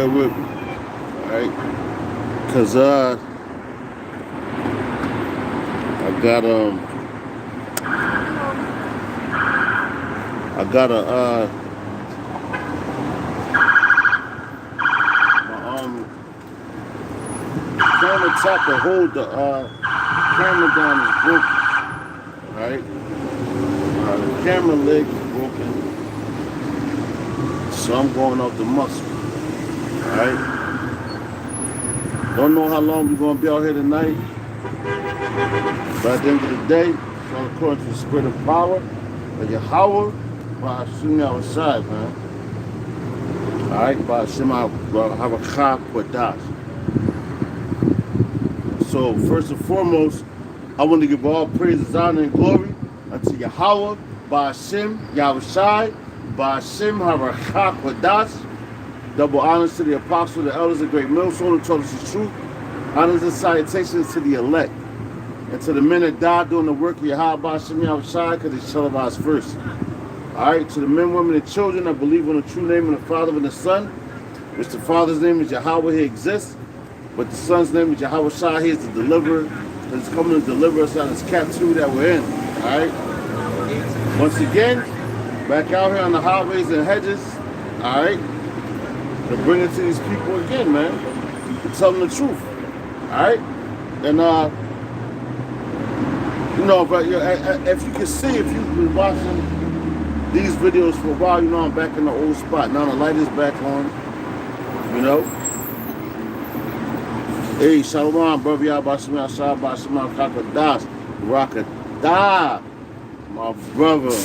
bear with me, alright? Cause I got I got a my camera top to hold the camera down is broken, alright? The camera leg is broken, so I'm going off the muscle, alright? Don't know how long we're gonna be out here tonight. But at the end of the day, it's all according to the spirit of power of Yahweh, by Hashem Yahushai, man. Alright, by Hashem Harakah Kodash. So, first and foremost, I want to give all praises, honor, and glory unto Yahweh, by Hashem Yahushai, by Hashem Harakah Kodash. Double honors to the apostles, the elders, the great millstone who told us the truth. Honors and salutations to the elect. And to the men that died doing the work of Yahweh Hashem Yahushai, because they televised first. Alright, to the men, women, and children that believe on the true name of the Father and the Son, which the Father's name is Yahweh, he exists, but the Son's name is Yahweh Shai, he is the deliverer, that is coming to deliver us out of this captivity that we're in. Alright? Once again, back out here on the highways and hedges, alright, to bring it to these people again, man, to tell them the truth. Alright? And you know, but if you can see, if you've been watching these videos for a while, you know I'm back in the old spot. Now the light is back on, you know. Hey, Shalom, brother, Yabashima, Shabashima, Kakadas, Rakadah, my brother.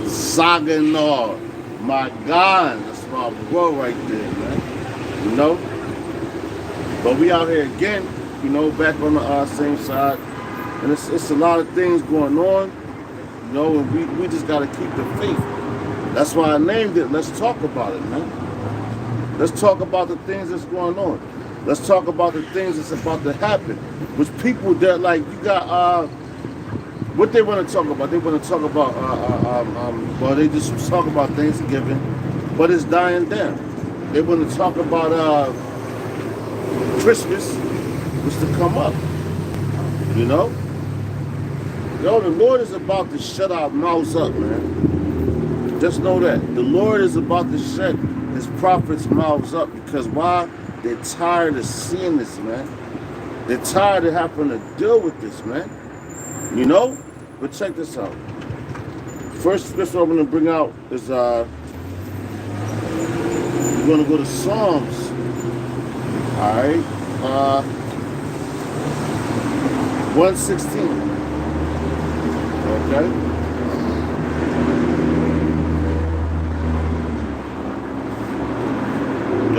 Saganor, my God, that's my bro right there, man. You know? But we out here again, you know, back on the same side, and it's a lot of things going on, you know, and we just got to keep the faith. That's why I named it, Let's Talk About It, man. Let's talk about the things that's going on. Let's talk about the things that's about to happen. Which people that, like, you got, what they want to talk about? They want to talk about, well, they just talk about Thanksgiving, but it's dying down. They want to talk about Christmas, was to come up, you know? Yo, the Lord is about to shut our mouths up, man. Just know that. The Lord is about to shut his prophets' mouths up, because why? They're tired of seeing this, man. They're tired of having to deal with this, man. You know? But check this out. First scripture I'm going to bring out is, we're going to go to Psalms. All right? 116. Okay?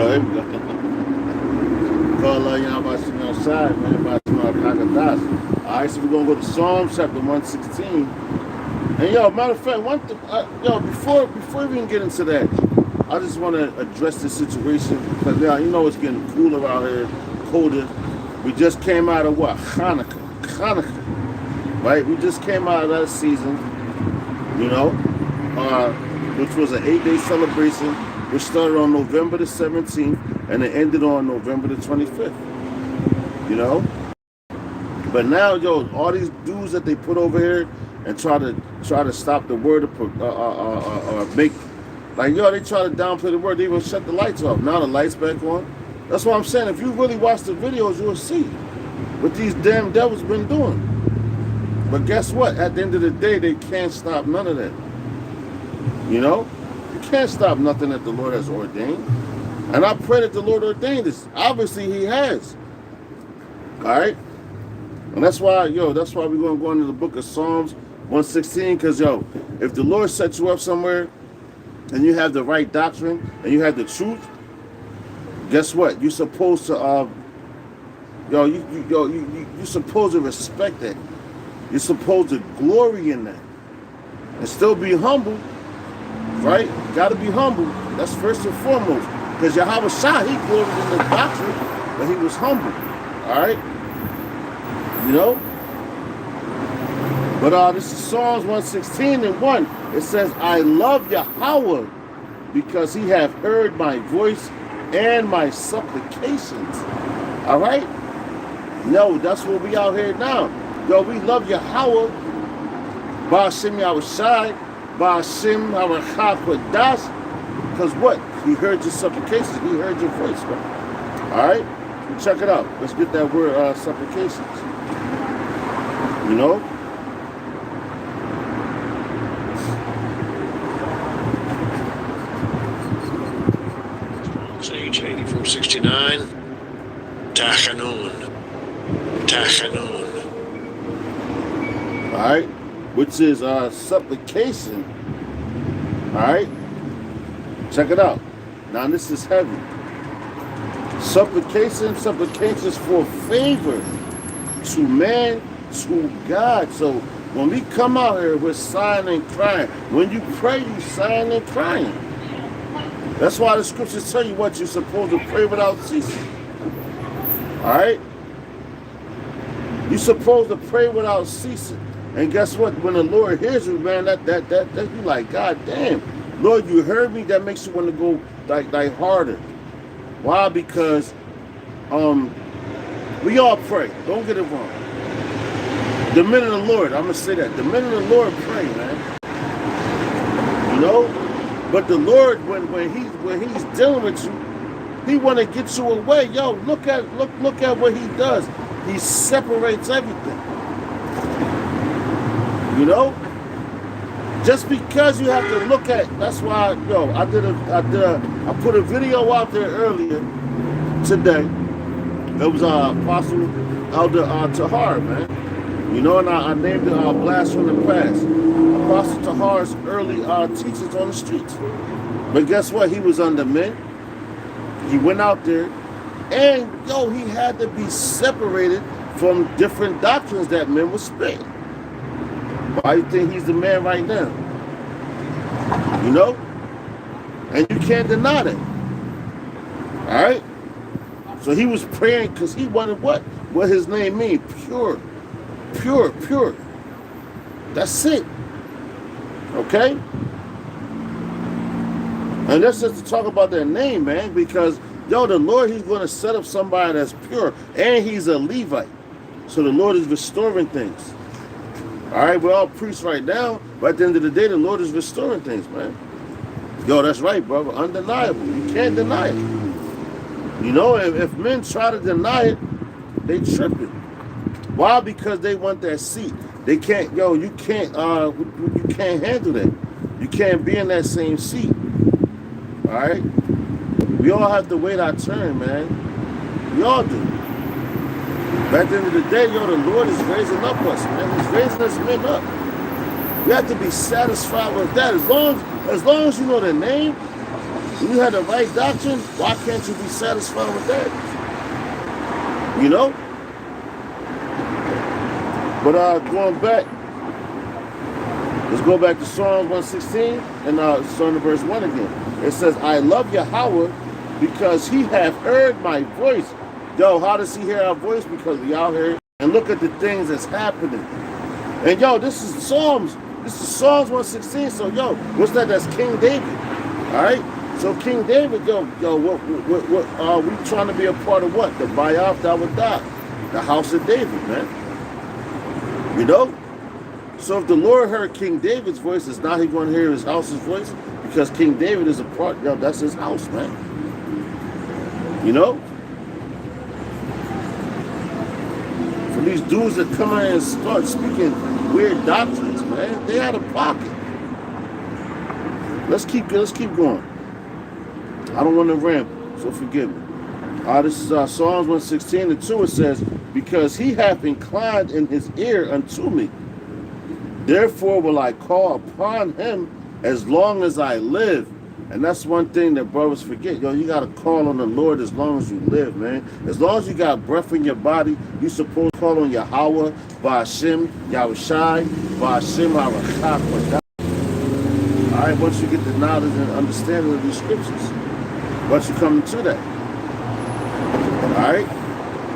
Here we go. Call Yahweh outside, man. Alright, so we're going to go to Psalms chapter 116. And yo, matter of fact, before we even get into that, I just want to address this situation, because now, you know, it's getting cooler out here, colder. We just came out of what? Hanukkah, right? We just came out of that season, you know, which was an 8-day celebration, which started on November the 17th and it ended on November the 25th, you know? But now, yo, all these dudes that they put over here and try to stop the word or make, like, yo, they try to downplay the word. They even shut the lights off. Now the lights back on. That's what I'm saying. If you really watch the videos, you'll see what these damn devils been doing. But guess what? At the end of the day, they can't stop none of that. You know? You can't stop nothing that the Lord has ordained. And I pray that the Lord ordained this. Obviously, he has. All right? And that's why we're going to go into the book of Psalms 116, because, yo, if the Lord sets you up somewhere and you have the right doctrine and you have the truth, guess what? You're supposed to, you're supposed to respect that. You're supposed to glory in that. And still be humble, right? You got to be humble. That's first and foremost. Because Yahweh Shai, he gloried in the doctrine, but he was humble, all right? You know? But this is Psalms 116 and 1. It says, I love Yahweh, because he hath heard my voice and my supplications. All right? No, that's what we out here now. Yo, we love Yahweh. Ba'ashem Yahushai. Ba'ashem Harakakwadas. Because what? He heard your supplications. He heard your voice, man. All right? Check it out. Let's get that word supplications. You know? Sage 8469. Tachanun. All right? Which is supplication. All right? Check it out. Now this is heavy. Supplication is for favor to man, to God. So when we come out here, we're sighing and crying. When you pray, you sighing and crying. That's why the scriptures tell you what you're supposed to pray without ceasing. All right? You're supposed to pray without ceasing. And guess what? When the Lord hears you, man, that you like, God damn, Lord, you heard me. That makes you want to go like harder. Why? Because we all pray. Don't get it wrong. The men of the Lord, I'm gonna say that. The men of the Lord pray, man. You know? But the Lord, when he's dealing with you, he want to get you away. Yo, look at what he does. He separates everything. You know? Just because you have to look at, that's why, yo, I put a video out there earlier today. It was Apostle Elder Tahar, man. You know, and I named it Blast from the Past. Apostle Tahar's early teachings on the streets. But guess what? He was under men. He went out there, and yo, he had to be separated from different doctrines that men were spitting. Why do you think he's the man right now? You know? And you can't deny that. All right? So he was praying because he wanted what? What his name means? Pure. Pure, pure. That's it. Okay? And that's just to talk about their name, man, because, yo, the Lord, he's going to set up somebody that's pure, and he's a Levite. So the Lord is restoring things. All right, we're all priests right now, but at the end of the day, the Lord is restoring things, man. Yo, that's right, brother. Undeniable. You can't deny it. You know, if men try to deny it, they tripping. Why? Because they want that seat. They can't, yo, you can't handle that. You can't be in that same seat. All right? We all have to wait our turn, man. We all do. But at the end of the day, yo, the Lord is raising up us, man. He's raising us men up. You have to be satisfied with that. As long as you know the name, you have the right doctrine, why can't you be satisfied with that? You know? But going back, let's go back to Psalms 116 and starting to verse 1 again. It says, I love Yahweh because he hath heard my voice. Yo, how does he hear our voice? Because we out here and look at the things that's happening. And yo, this is Psalms 116. So yo, what's that? That's King David. All right. So King David, yo, what are we trying to be a part of? What? The Bayath Dawadah, the house of David, man. You know. So if the Lord heard King David's voice, is now he going to hear his house's voice? Because King David is a part. Yo, that's his house, man. You know. For these dudes that come in and start speaking weird doctrines, man, they out of pocket. Let's keep going. I don't want to ramble, so forgive me. This is Psalms 116 and 2. It says, because he hath inclined in his ear unto me, therefore will I call upon him as long as I live. And that's one thing that brothers forget. Yo, you got to call on the Lord as long as you live, man. As long as you got breath in your body, you supposed to call on Yahweh, Ba'ashem, Yahushai, Ba'ashem, Harakakwadah. All right, once you get the knowledge and understanding of these scriptures, once you come into that. All right?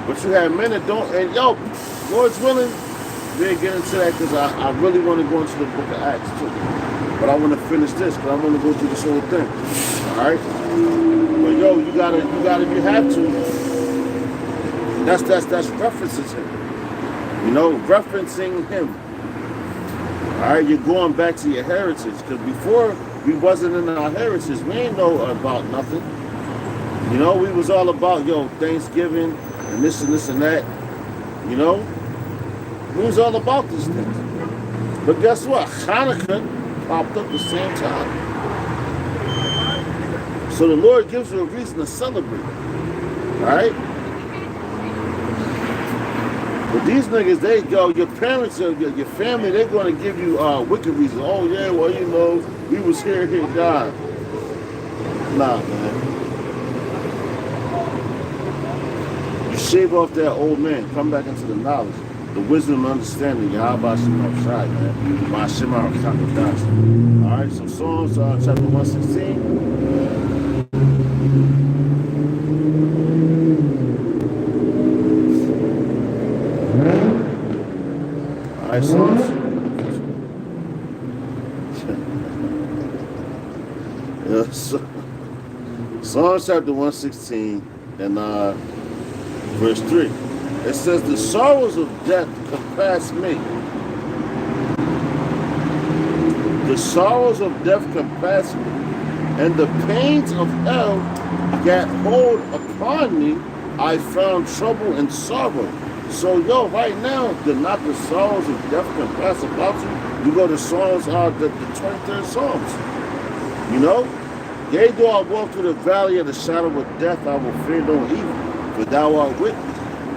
But you have men that don't, and yo, Lord's willing, we'll get into that because I really want to go into the book of Acts too. but I want to finish this because I want to go through this whole thing. All right. But yo, you gotta, you have to. That's references him. You know, referencing him. All right, you're going back to your heritage because before we wasn't in our heritage, we ain't know about nothing. You know, we was all about Thanksgiving and this and that. You know, we was all about these things. But guess what? Hanukkah popped up the same time. So the Lord gives you a reason to celebrate. All right. But these niggas, your parents, your family, they're going to give you wicked reasons. Oh, yeah, well, you know, we was here, God. Nah, man. You shave off that old man, come back into the knowledge, the wisdom and understanding. Yahweh Shem outside, man. My Shema Rakakodas. All right, so Psalms chapter 116. Psalms chapter 116 and verse 3. It says, the sorrows of death compass me. The sorrows of death compass me, and the pains of hell got hold upon me. I found trouble and sorrow. So, right now, not the sorrows of death compass about you. You go to Psalms, the 23rd Psalms. You know? Yea, though I walk through the valley of the shadow of death, I will fear no evil. For thou art with me.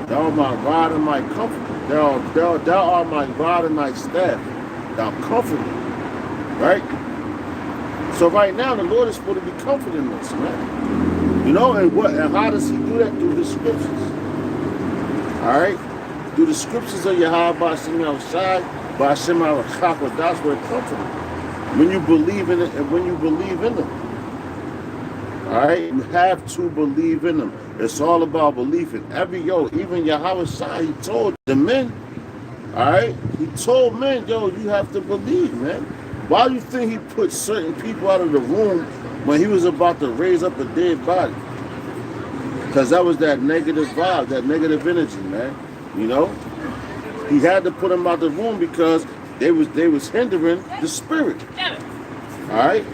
Thou art my rod and my comfort. Thou art my rod and my staff. Thou comfort me. Right? So right now, the Lord is supposed to be comforting us, man. You know, and how does he do that? Through the scriptures. All right? Through the scriptures of Yahweh Ba'ashem outside, Ba'ashem Rakakodas, that's where it comes from. When you believe in it and when you believe in them. All right? You have to believe in them. It's all about belief in even Yahweh Shai, he told the men, all right? He told men, you have to believe, man. Why do you think he put certain people out of the room when he was about to raise up a dead body? Because that was that negative vibe, that negative energy, man. You know? He had to put them out the room because they was hindering the spirit. All right?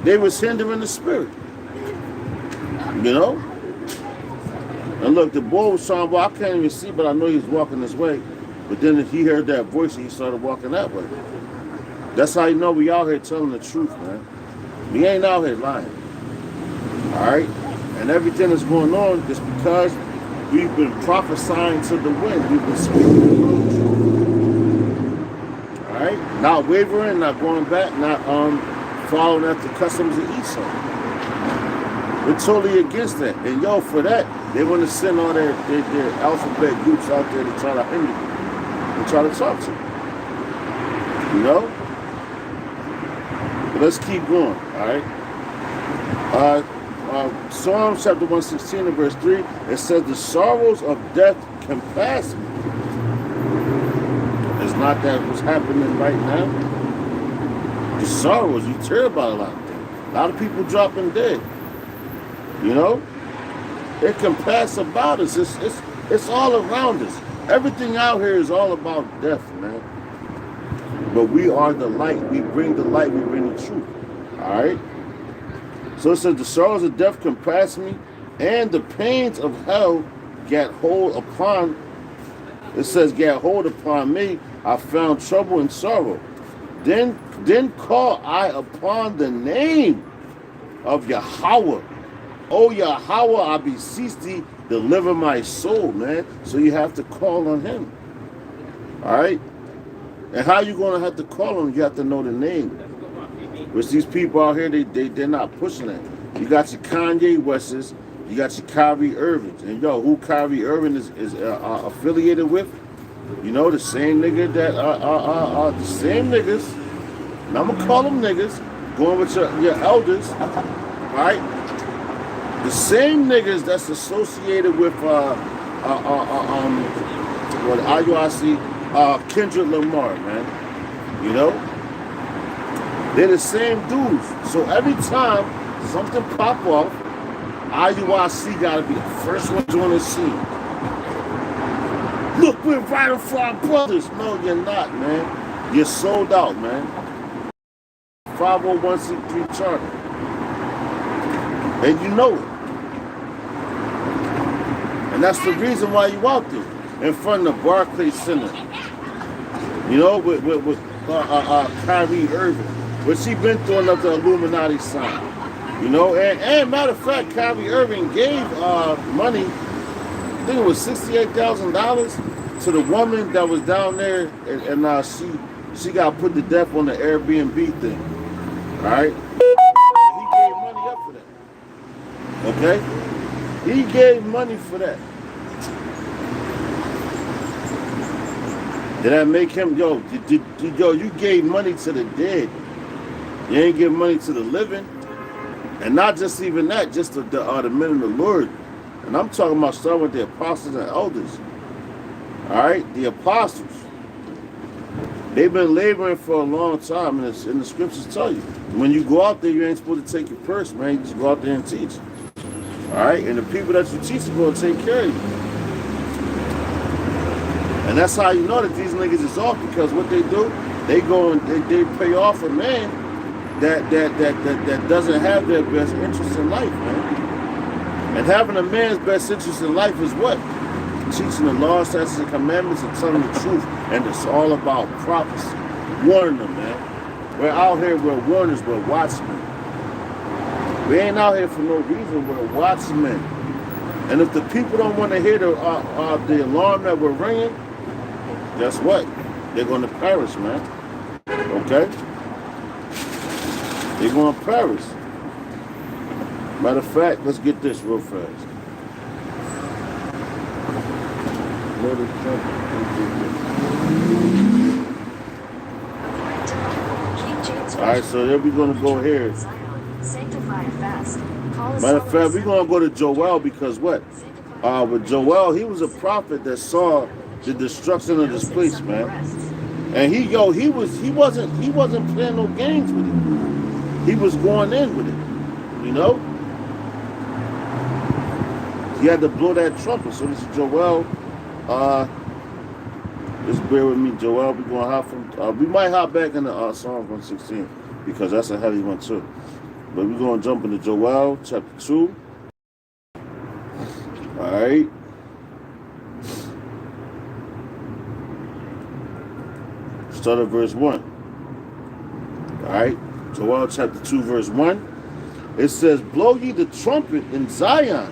They was hindering the spirit. You know? And look, the boy was trying to walk. I can't even see, but I know he was walking this way. But then he heard that voice and he started walking that way. That's how you know we out here telling the truth, man. We ain't out here lying. All right? And everything that's going on is because we've been prophesying to the wind. We've been speaking the truth. All right? Not wavering, not going back, not following after customs of Esau. We're totally against that. And for that, they want to send all their alphabet groups out there to try to hinder you and try to talk to you. You know? But let's keep going, all right? Psalms chapter 116 and verse 3, it says, the sorrows of death compass me. It's not that what's happening right now. The sorrows, you hear about a lot of things. A lot of people dropping dead. You know? It can pass about us. It's all around us. Everything out here is all about death, man. But we are the light. We bring the light. We bring the truth. All right? So it says, the sorrows of death compass me, and the pains of hell get hold upon. It says, get hold upon me. I found trouble and sorrow. Then call I upon the name of Yahweh. Oh, Yahweh, I beseech thee, deliver my soul, man. So you have to call on him. All right? And how you going to have to call on him? You have to know the name. Which these people out here, they're not pushing it. You got your Kanye Wests, you got your Kyrie Irvings. And who Kyrie Irving is affiliated with? You know, the same nigga that, the same niggas, and I'm going to call them niggas, going with your elders, right? The same niggas that's associated with, IUIC, Kendrick Lamar, man. You know? They're the same dudes. So every time something pop off, IUIC gotta be the first ones on the scene. Look, we're fighting for our brothers. No, you're not, man. You're sold out, man. 501c3 charter. And you know it. And that's the reason why you out there in front of the Barclays Center. You know, with Kyrie Irving. What she been throwing up the Illuminati sign. You know, and matter of fact, Kyrie Irving gave money, I think it was $68,000 to the woman that was down there, and she got put to death on the Airbnb thing. All right? He gave money up for that. Okay? He gave money for that. Did that make him, yo, you gave money to the dead. You ain't give money to the living. And not just even that, just the men of the Lord. And I'm talking about starting with the apostles and elders. All right? The apostles. They've been laboring for a long time, and the scriptures tell you. When you go out there, you ain't supposed to take your purse, man. You just go out there and teach. All right? And the people that you teach are going to take care of you. And that's how you know that these niggas is off, because what they do, they go and they pay off a man that doesn't have their best interest in life, man. And having a man's best interest in life is what? Teaching the law, statutes, and commandments, and telling the truth. And it's all about prophecy. Warning them, man. We're out here, we're warners, we're watchmen. We ain't out here for no reason, we're watchmen. And if the people don't want to hear the alarm that we're ringing, guess what? They're going to perish, man. Okay? They're going to perish. Matter of fact, let's get this real fast. Alright, so then we're going to go here. Matter of fact, we're going to go to Joel, because what? With Joel, he was a prophet that saw the destruction of this place, man. And he wasn't playing no games with it. He was going in with it, you know? He had to blow that trumpet. So this is Joel. Just bear with me, Joel. We're going to hop from, we might hop back into Psalm 116, because that's a heavy one too. But we're going to jump into Joel chapter 2. All right. Start at verse 1. All right. Joel chapter 2, verse 1. It says, blow ye the trumpet in Zion,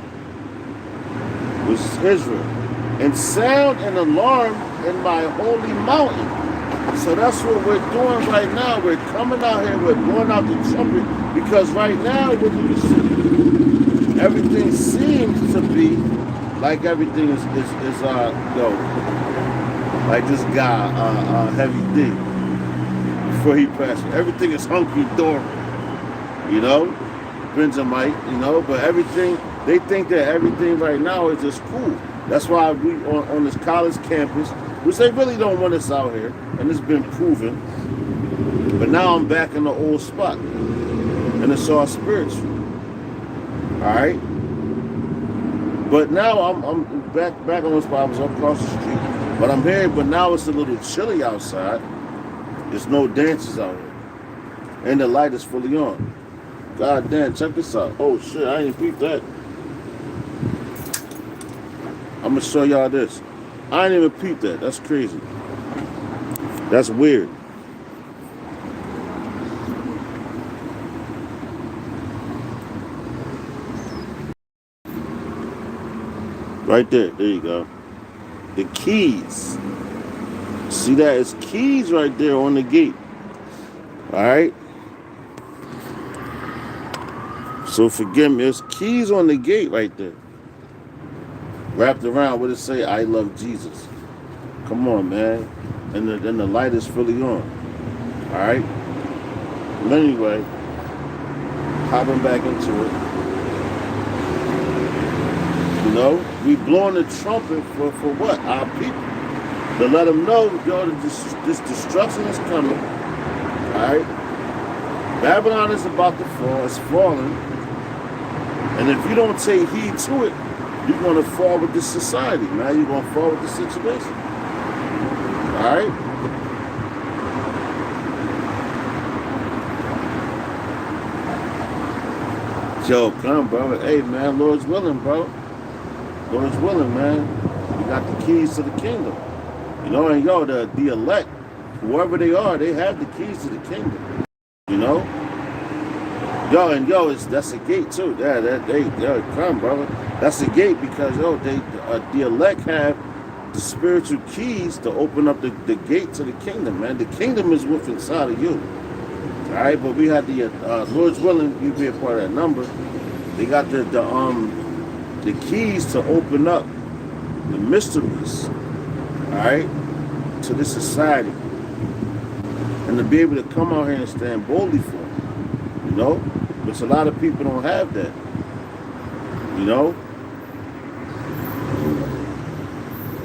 which is Israel, and sound an alarm in my holy mountain. So that's what we're doing right now. We're coming out here, we're blowing out the trumpet, because right now, what do you see? Everything seems to be like everything is like this guy, Heavy D, before he passed. Everything is hunky-dory, you know, Benjamite, you know, but everything, they think that everything right now is just cool. That's why we on this college campus, which they really don't want us out here, and it's been proven. But now I'm back in the old spot, and it's all spiritual. All right. But now I'm back on this spot. I was across the street, but I'm here. But now it's a little chilly outside. There's no dances out here, and the light is fully on. God damn, check this out. Oh shit, I ain't peeped that. I'm gonna show y'all this. I ain't even peeped that. That's crazy. That's weird. Right there. There you go. The keys. See that? It's keys right there on the gate. All right. So forgive me. There's keys on the gate right there. Wrapped around, what it say? I love Jesus. Come on, man. And the light is fully on. All right. But anyway, hopping back into it. You know, we blowing the trumpet for what? Our people. To let them know, yo, this destruction is coming. All right. Babylon is about to fall. It's falling. And if you don't take heed to it, you're going to fall with this society, man. You're going to fall with this situation. All right? Yo, come, bro. Hey, man, Lord's willing, bro. Lord's willing, man. We got the keys to the kingdom. You know, and yo, the elect, whoever they are, they have the keys to the kingdom. You know? Yo, and yo, that's a gate too. Yeah, they come, brother. That's a gate because yo, the elect have the spiritual keys to open up the gate to the kingdom, man. The kingdom is within inside of you. All right, but we had the Lord's willing, you be a part of that number. They got the keys to open up the mysteries, all right, to this society, and to be able to come out here and stand boldly for it, you know. But a lot of people don't have that, you know.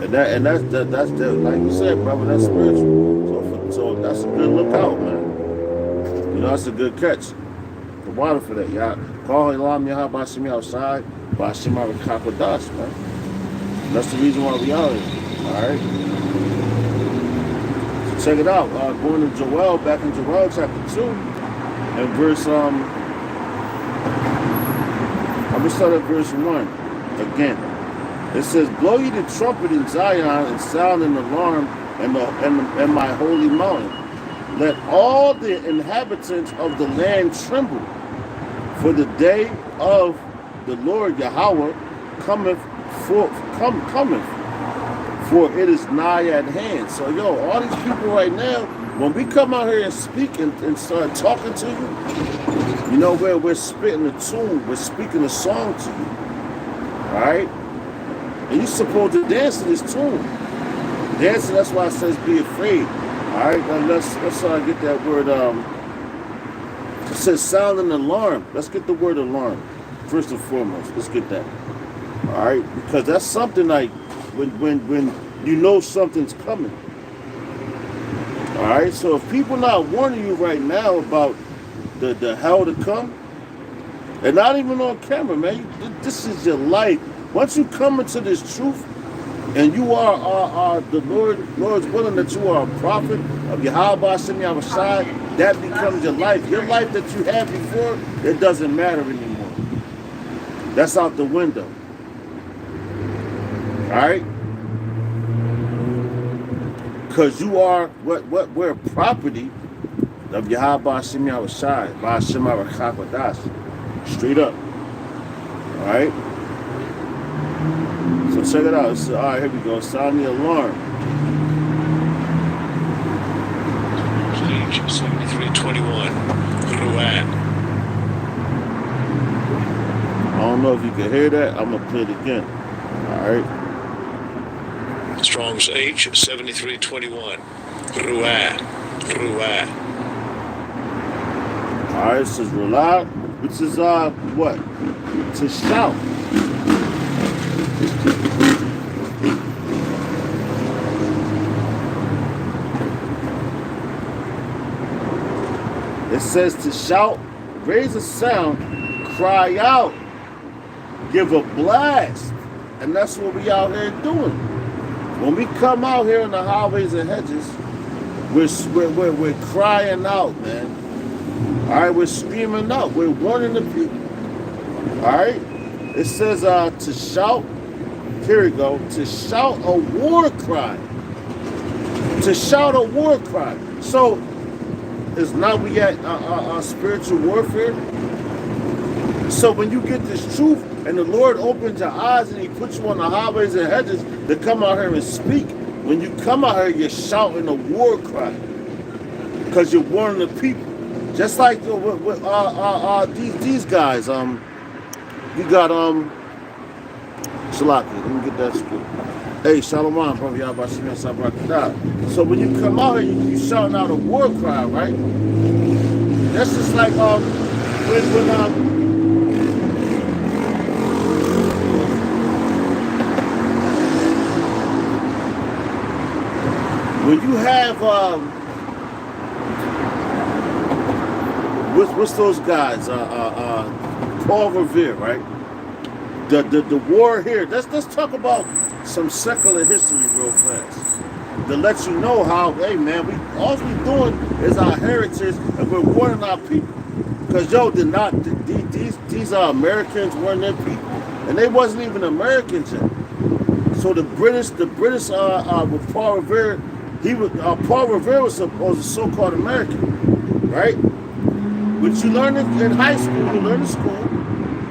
And that's like you said, brother. That's spiritual. So that's a good lookout, man. You know, that's a good catch. The water for that, y'all. Call Elam Yahab Bashimi outside, Bashima Kakodash, man. And that's the reason why we out here. Alright? So check it out. Going to Joel, back in Joel chapter 2, and verse I'm gonna start at verse 1 again. It says, blow ye the trumpet in Zion and sound an alarm in my holy mountain. Let all the inhabitants of the land tremble, for the day of the Lord Yahweh cometh, for it is nigh at hand. So yo, all these people right now, when we come out here and speak and start talking to you, you know, we're spitting a tune, we're speaking a song to you. Alright? And you're supposed to dance to this tune. Dancing, that's why it says be afraid. Alright, now let's get that word. It says sound an alarm. Let's get the word alarm first and foremost. Let's get that. Alright, because that's something like when you know something's coming. Alright, so if people not warning you right now about the hell to come, and not even on camera, man, this is your life. Once you come into this truth, and you are the Lord's willing that you are a prophet of Yahweh Shem Yahushai, that becomes your life. Your life that you had before, it doesn't matter anymore. That's out the window. Alright? Because you are we're property of Yahweh Shem Yahushai, Ba'ashem Arakakodash. Straight up. Alright? So check it out. All right, here we go. Sound the alarm. Page 7321. Ruat. I don't know if you can hear that. I'm going to play it again. All right. Strong's H 7321. Ruat. Ruat. All right, it says Ruat, which is what? To shout. It says to shout, raise a sound, cry out, give a blast. And that's what we out here doing. When we come out here in the highways and hedges, we're crying out, man. All right, we're screaming out. We're warning the people. All right. It says to shout. Here we go. To shout a war cry. To shout a war cry. So is now we at spiritual warfare. So when you get this truth and the Lord opens your eyes and he puts you on the highways and hedges to come out here and speak, when you come out here, you're shouting a war cry because you're warning the people. Just like these guys. We got Shalaki. Let me get that straight. Hey, Shalom, brother. Y'all about to see. So when you come out here, you shouting out a war cry, right? That's just like when you have what's those guys? Paul Revere, right? The war here. Let's talk about some secular history real fast. To let you know how, hey man, all we doing is our heritage and we're warning our people. Cause yo, these Americans weren't their people, and they wasn't even Americans yet. So the British with Paul Revere, Paul Revere was a so-called American, right? Which you learn in high school, you learn in school,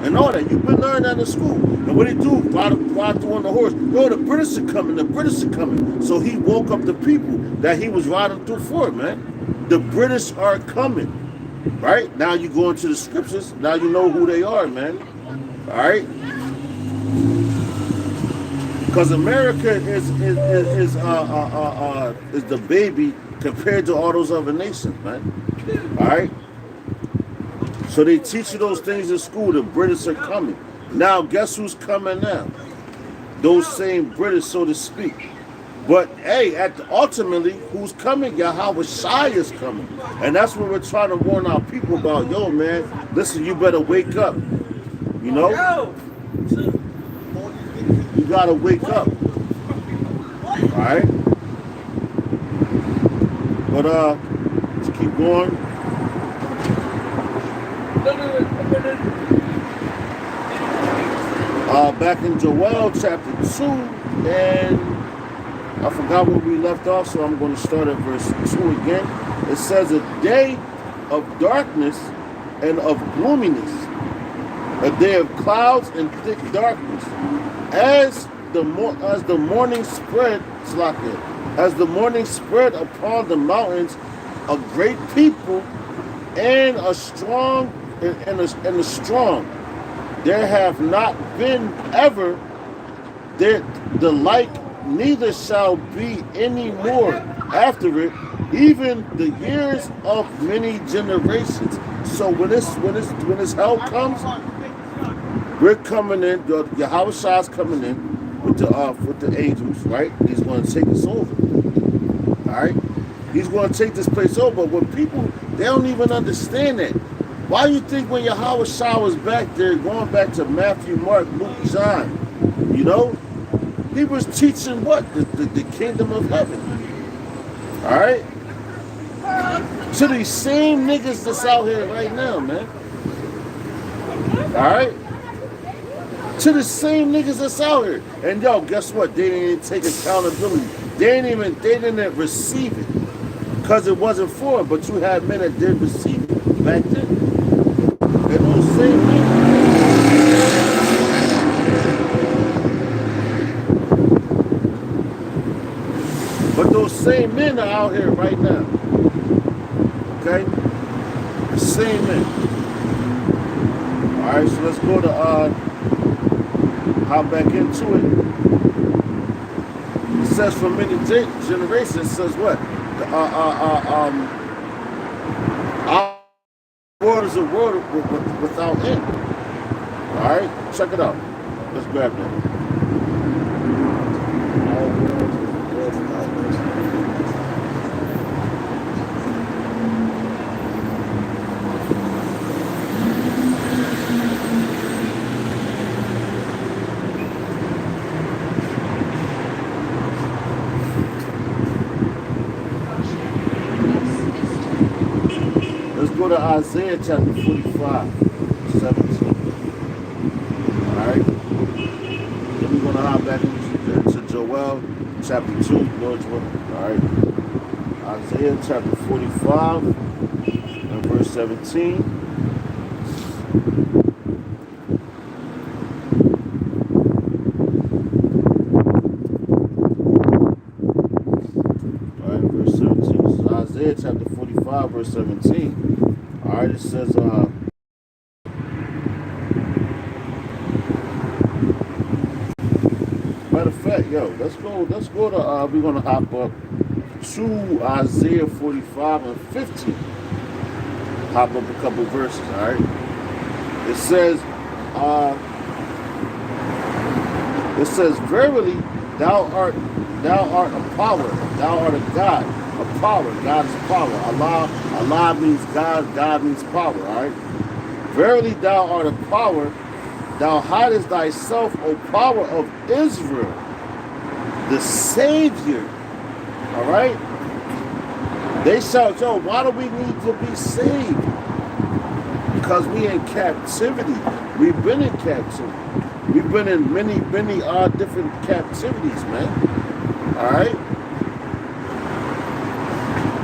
and all that. You've been learning that in school. And what he do? Ride through on the horse. Yo, the British are coming. The British are coming. So he woke up the people that he was riding through for, man. The British are coming. Right? Now you go into the scriptures. Now you know who they are, man. All right? Because America is the baby compared to all those other nations, man. All right? So they teach you those things in school. The British are coming. Now, guess who's coming now? Those same British, so to speak. But hey, ultimately, who's coming? Yahweh Shai is coming. And that's what we're trying to warn our people about. Yo, man, listen, you better wake up. You know? You gotta wake up. Alright? But let's keep going. Back in Joel chapter 2, and I forgot where we left off, so I'm going to start at verse 2 again. It says, a day of darkness and of gloominess, a day of clouds and thick darkness. As the morning spread, as the morning spread upon the mountains, a great people and a strong, and a strong. There have not been ever the like, neither shall be any more after it, even the years of many generations. So when this hell comes, we're coming in. Yahweh Shai's coming in with the angels, right? He's going to take us over. All right, he's going to take this place over. But people, they don't even understand that. Why do you think when Yahweh Shai was back there, going back to Matthew, Mark, Luke, John, you know, he was teaching what? The kingdom of heaven. All right? To these same niggas that's out here right now, man. All right? To the same niggas that's out here. And yo, guess what? They didn't even take accountability. They didn't receive it. Because it wasn't for them. But you had men that did receive it back then. And those same men. But those same men are out here right now. Okay? The same men. Alright, so let's go to hop back into it. It says for many generations, it says what? Our world is a world without end. Alright? Check it out. Let's grab that. Go to Isaiah chapter 45, 17. Alright? Then we're going to hop back into Joel chapter 2, Lord's willing. Alright? Isaiah chapter 45 and verse 17. Alright, verse 17. This is Isaiah chapter 45, verse 17. Alright, it says, matter of fact, yo, let's go to, we're going to hop up to Isaiah 45 and 15. Hop up a couple verses, alright? It says, verily, thou art a power, thou art a God, of power. God is power. Allah means God. God means power. All right. Verily thou art a power. Thou hidest thyself, O power of Israel, the Savior. All right. They shout, yo, why do we need to be saved? Because we in captivity. We've been in captivity. We've been in many different captivities, man. All right.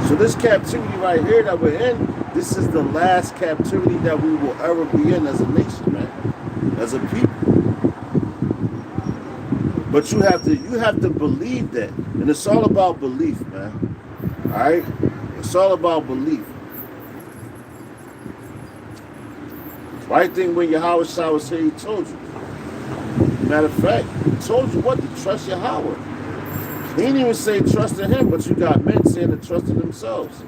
So this captivity right here that we're in, this is the last captivity that we will ever be in as a nation, man, as a people. But you have to believe that, and it's all about belief, man. All right, it's all about belief. Right thing when Yahweh Shah was here, he told you. Matter of fact, he told you what to trust Yahweh. He didn't even say trust in him, but you got men saying to trust in themselves.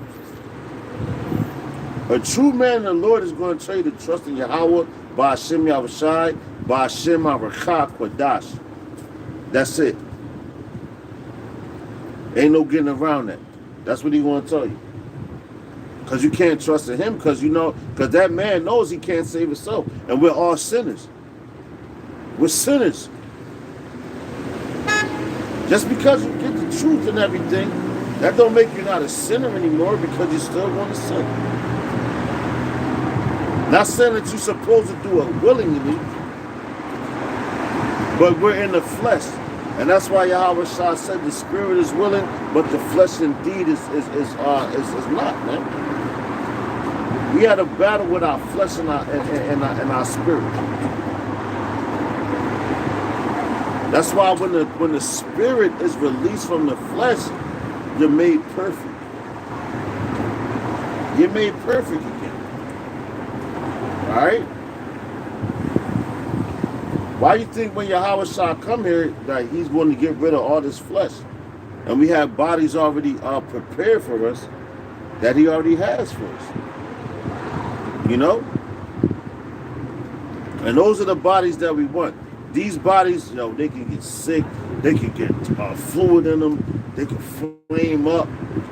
A true man in the Lord is going to tell you to trust in Yahweh, by Hashem Yahushai, by Hashem Arachah Kwadash. That's it. Ain't no getting around that. That's what he going to tell you. Because you can't trust in him, because that man knows he can't save himself. And we're all sinners. We're sinners. Just because you get the truth and everything, that don't make you not a sinner anymore, because you still want to sin. Not saying that you're supposed to do it willingly, but we're in the flesh. And that's why Yahweh Shah said the spirit is willing, but the flesh indeed is not, man. We had a battle with our flesh and our spirit. That's why when the spirit is released from the flesh, you're made perfect. You're made perfect again. All right? Why do you think when Yahweh Shah come here that he's going to get rid of all this flesh? And we have bodies already prepared for us that he already has for us. You know? And those are the bodies that we want. These bodies, they can get sick. They can get fluid in them. They can flame up.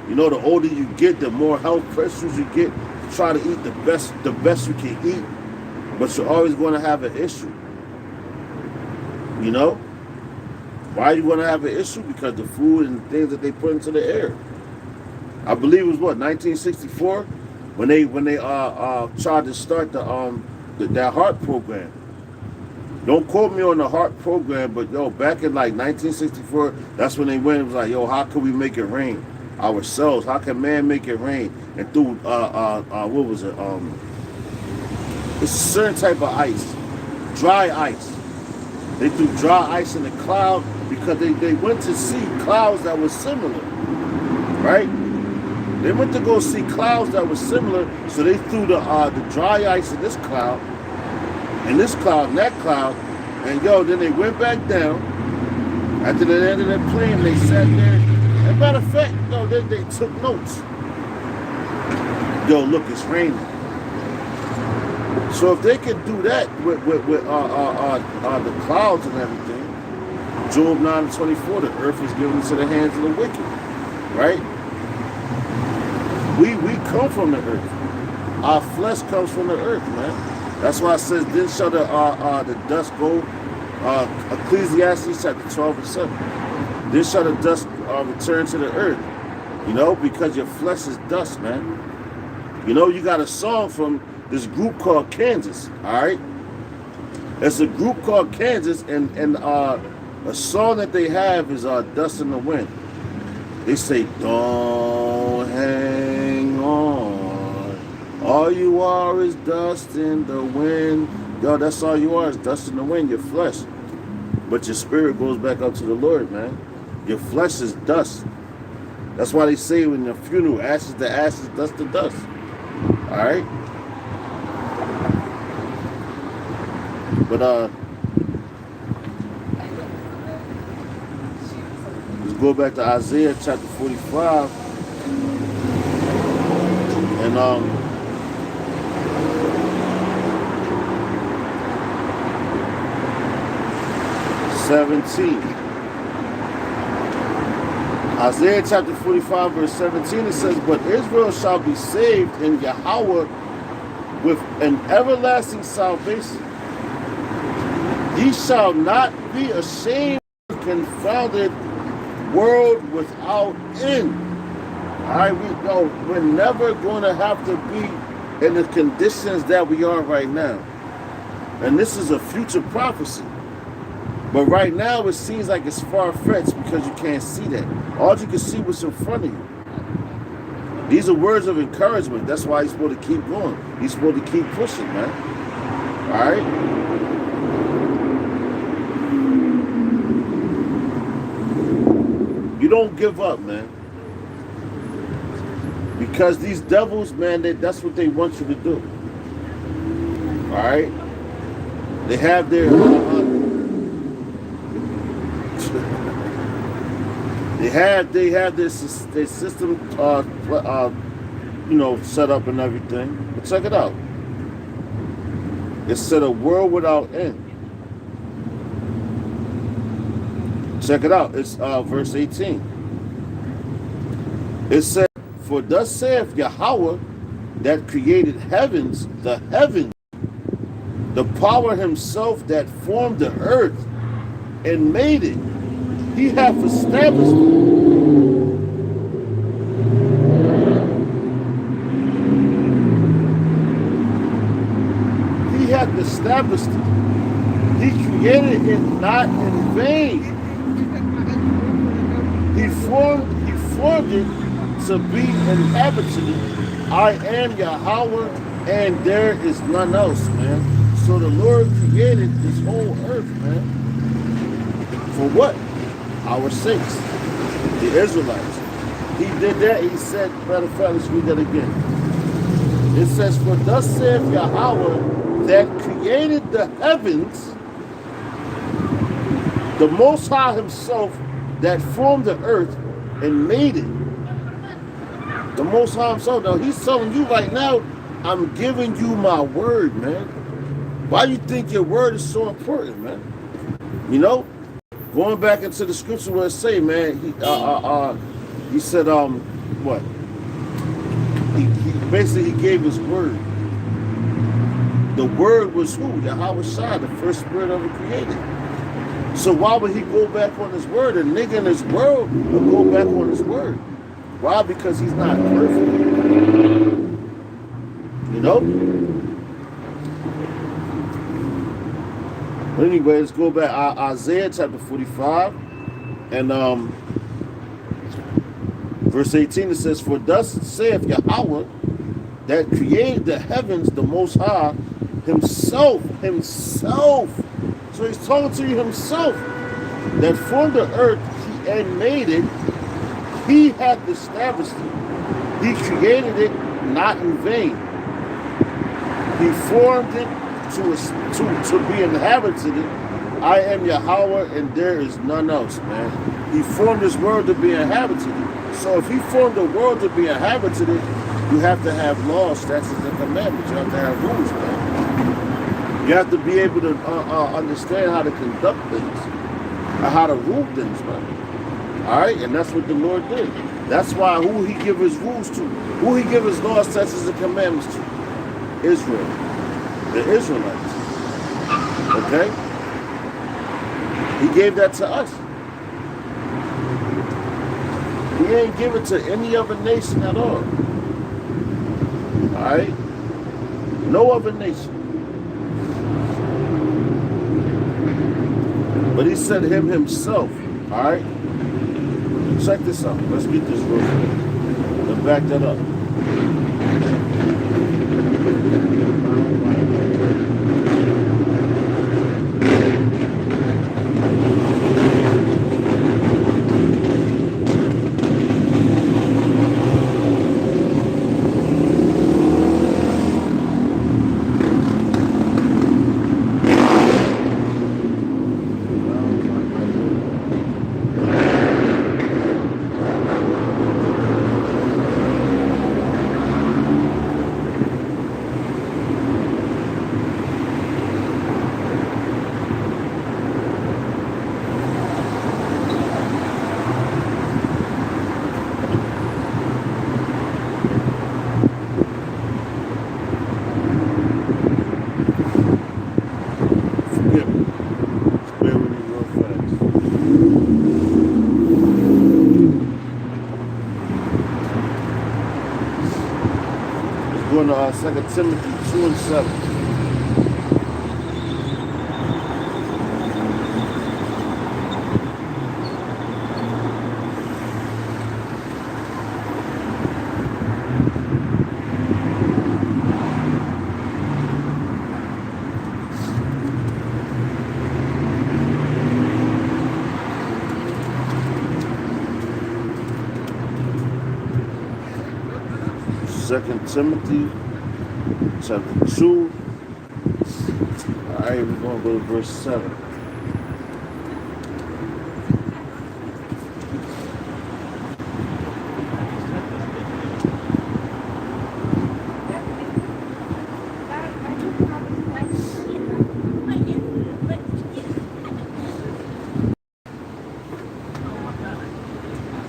The older you get, the more health pressures you get. Try to eat the best you can eat. But you're always going to have an issue. Why are you going to have an issue? Because the food and the things that they put into the air. I believe it was 1964 when they tried to start that HART program. Don't quote me on the HART program, but back in like 1964, that's when they went. It was like, how can we make it rain ourselves? How can man make it rain? And through what was it? It's a certain type of ice, dry ice. They threw dry ice in the cloud because they went to see clouds that were similar, right? They went to go see clouds that were similar, so they threw the dry ice in this cloud, and this cloud, and that cloud, and then they went back down. After the end of that plane, they sat there. And matter of fact, they took notes. Look, it's raining. So if they could do that with the clouds and everything, Job 9:24, the earth is given into the hands of the wicked, right? We come from the earth. Our flesh comes from the earth, man. That's why it says, then shall the dust go, Ecclesiastes chapter 12 and 7. Then shall the dust return to the earth, because your flesh is dust, man. You got a song from this group called Kansas, all right? It's a group called Kansas, and a song that they have is Dust in the Wind. They say, don't hang on, all you are is dust in the wind. That's all you are, is dust in the wind, your flesh. But your spirit goes back up to the Lord, man. Your flesh is dust. That's why they say in the funeral, ashes to ashes, dust to dust. All right? But let's go back to Isaiah chapter 45 and 17. Isaiah chapter 45, verse 17, it says, "But Israel shall be saved in Yahweh with an everlasting salvation. Ye shall not be ashamed, confounded world without end." All right, we're never going to have to be in the conditions that we are right now. And this is a future prophecy. But right now, it seems like it's far-fetched because you can't see that. All you can see what's in front of you. These are words of encouragement. That's why he's supposed to keep going. He's supposed to keep pushing, man. All right? You don't give up, man. Because these devils, man, that's what they want you to do. All right? They have their... They have their system, set up and everything. But check it out. It said a world without end. Check it out. It's verse 18. It said, "For thus saith Yahweh that created heavens, the heavens, the power himself that formed the earth and made it. He hath established it." He hath established it. He created it not in vain. He formed it to be inhabited. I am Yahweh, and there is none else, man. So the Lord created this whole earth, man. For what? Our sakes, the Israelites. He did that. He said, matter of fact, let's read that again. It says, "For thus saith Yahweh that created the heavens, the Most High himself that formed the earth and made it." The Most High himself. Now he's telling you right now, I'm giving you my word, man. Why do you think your word is so important, man? You know? Going back into the scripture where it say, man, he said, what? He basically gave his word. The word was who? Yahweh Shai, the first spirit ever created. So why would he go back on his word? A nigga in his world will go back on his word. Why? Because he's not perfect. You know? But anyway, let's go back. Isaiah chapter 45 and verse 18, it says, "For thus saith Yahweh that created the heavens, the Most High, himself. So he's talking to you himself. That formed the earth and made it. He hath established it. He created it not in vain. He formed it to be inhabited. I am Yahweh, and there is none else, man. He formed this world to be inhabited. So if he formed the world to be inhabited, you have to have laws, statutes, and commandments. You have to have rules, man. You have to be able to understand how to conduct things, or how to rule things, man. All right, and that's what the Lord did. That's why who he give his rules to, who he give his laws, statutes, and commandments to? Israel, the Israelites. Okay? He gave that to us. He ain't give it to any other nation at all. All right? No other nation. But he said him himself. All right? Check this out. Let's get this real quick. Let's back that up. going to 2 Timothy 2 and 7. Second Timothy chapter 2. Alright, we're going to go to verse 7.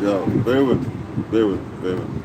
Yo, bear with me. Bear with me. Bear with me.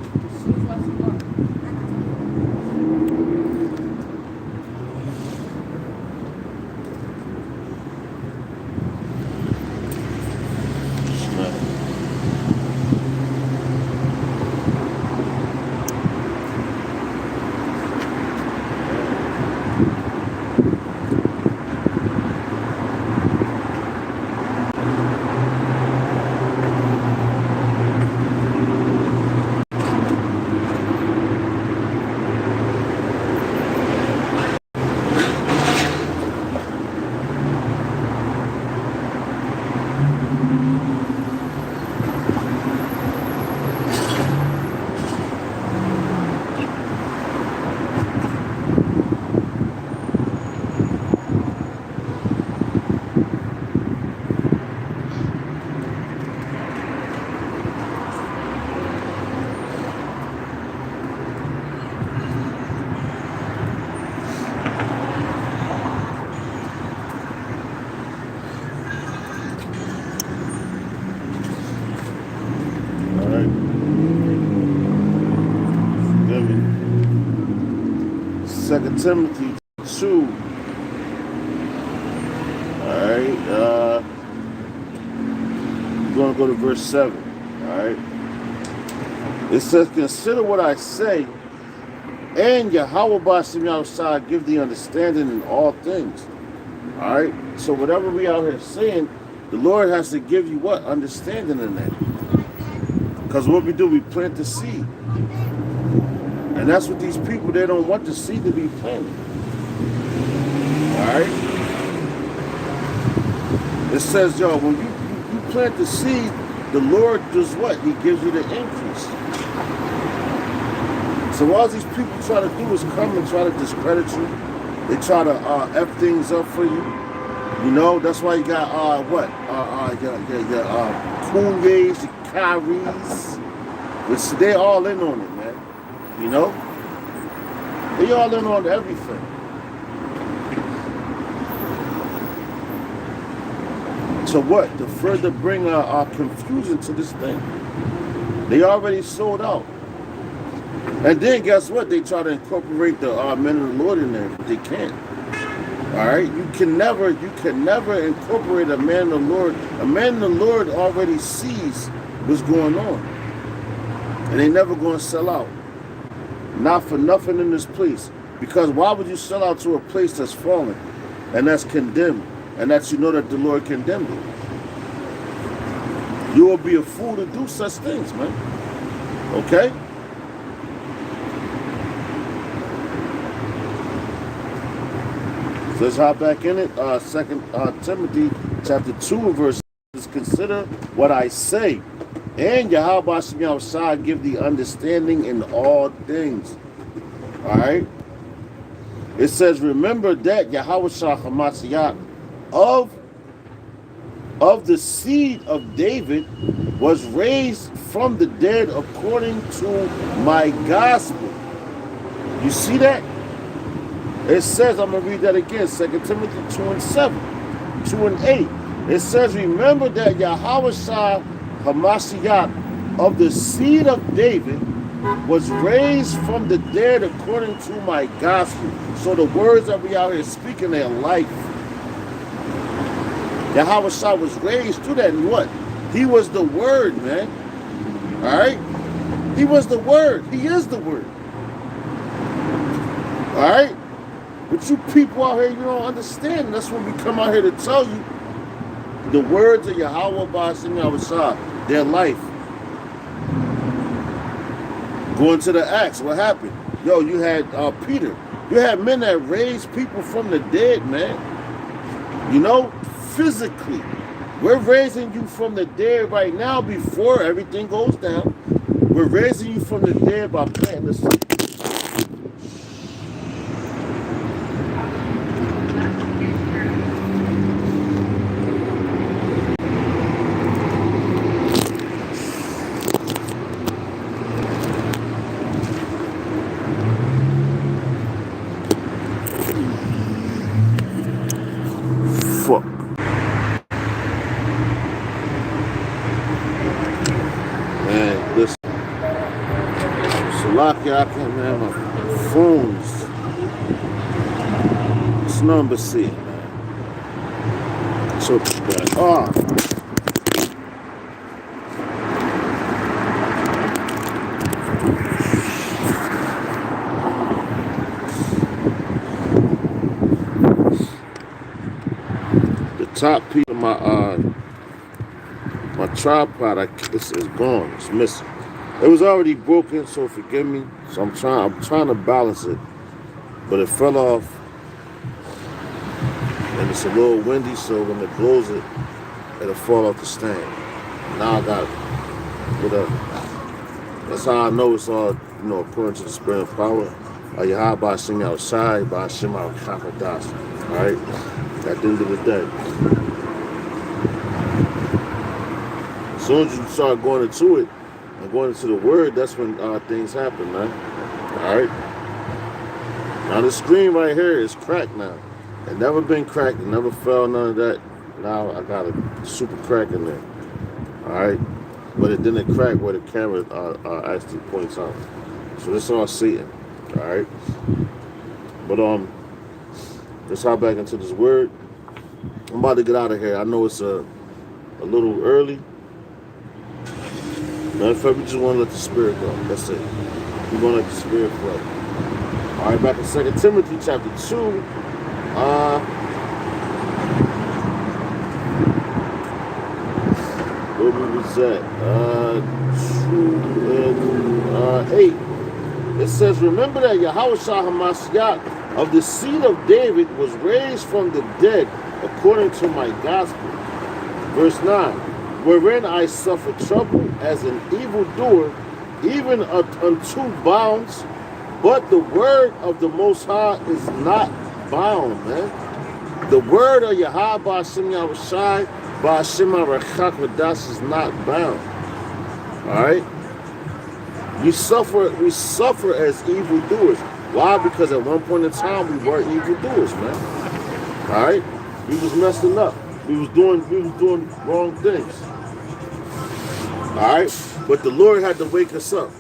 Second Timothy 2. Alright, we're going to go to verse 7. Alright. It says, consider what I say, and Yahweh B'Shem Yahushua give the understanding in all things. Alright? So whatever we out here saying, the Lord has to give you what? Understanding in that. Because what we do, we plant the seed. And that's what these people, they don't want the seed to be planted. Alright? It says, yo, when you plant the seed, the Lord does what? He gives you the increase. So all these people try to do is come and try to discredit you. They try to F things up for you. You know, that's why you got, Kool-Aids, the Kyries. Which they all in on it, man. You know? They all in on everything. So what? To further bring confusion to this thing. They already sold out. And then guess what? They try to incorporate the men of the Lord in there, but they can't. Alright? You can never incorporate a man of the Lord. A man of the Lord already sees what's going on. And they never gonna sell out. Not for nothing in this place. Because why would you sell out to a place that's fallen and that's condemned and that you know that the Lord condemned it? You will be a fool to do such things, man. Okay? So let's hop back in it. 2 Timothy chapter 2 verse 6. Consider what I say. And Yahweh B'Shem Yahushua give the understanding in all things. Alright? It says, remember that Yahweh Hamashiach of the seed of David was raised from the dead according to my gospel. You see that? It says, I'm going to read that again, 2 Timothy 2 and 7, 2 and 8. It says, remember that Yahweh Hamashiach of the seed of David was raised from the dead according to my gospel. So the words that we out here speaking, their life. Yahweh was raised through that, and what? He was the word, man. Alright? He was the word. He is the word. right? But you people out here, you don't understand. That's what we come out here to tell you. The words of Yahweh Ba'ashem Yahushua, their life. Going to the Acts, what happened? Yo, you had Peter. You had men that raised people from the dead, man. You know, physically. We're raising you from the dead right now before everything goes down. We're raising you from the dead by planting the seed. Fuck. Man, listen. Salaki, I can't, man, my phone's. It's number C, man. So bad. Oh. The top piece of my tripod, it's gone. It's missing. It was already broken, so forgive me. So I'm trying to balance it, but it fell off, and it's a little windy. So when it blows it, it'll fall off the stand. Now I got it. Whatever. That's how I know it's all, according to the spirit of power. Yahweh Ba'ashem outside, Ba'ashem al-Kakadas. All right. At the end of the day. As soon as you start going into it and going into the word, that's when things happen, man. All right. Now the screen right here is cracked now. It never been cracked. It never fell, none of that. Now I got a super crack in there. All right. But it didn't crack where the camera actually points out. So this is all seeing. All right. But let's hop back into this word. I'm about to get out of here. I know it's a little early. Matter of fact, we just want to let the spirit go. That's it. We're going to let the spirit flow. All right, back in 2 Timothy chapter 2. Where we was at? 2 and 8. It says, remember that Yahushua HaMashiach of the seed of David was raised from the dead according to my gospel. Verse 9, wherein I suffer trouble as an evildoer, even unto bounds, but the word of the Most High is not bound, man. The word of Yahweh Ba'ashem Yahushai Ba'ashem HaRachak is not bound. All right? We suffer as evildoers. Why? Because at one point in time we were evildoers, man. All right? We was messing up. We was doing wrong things. All right? But the Lord had to wake us up.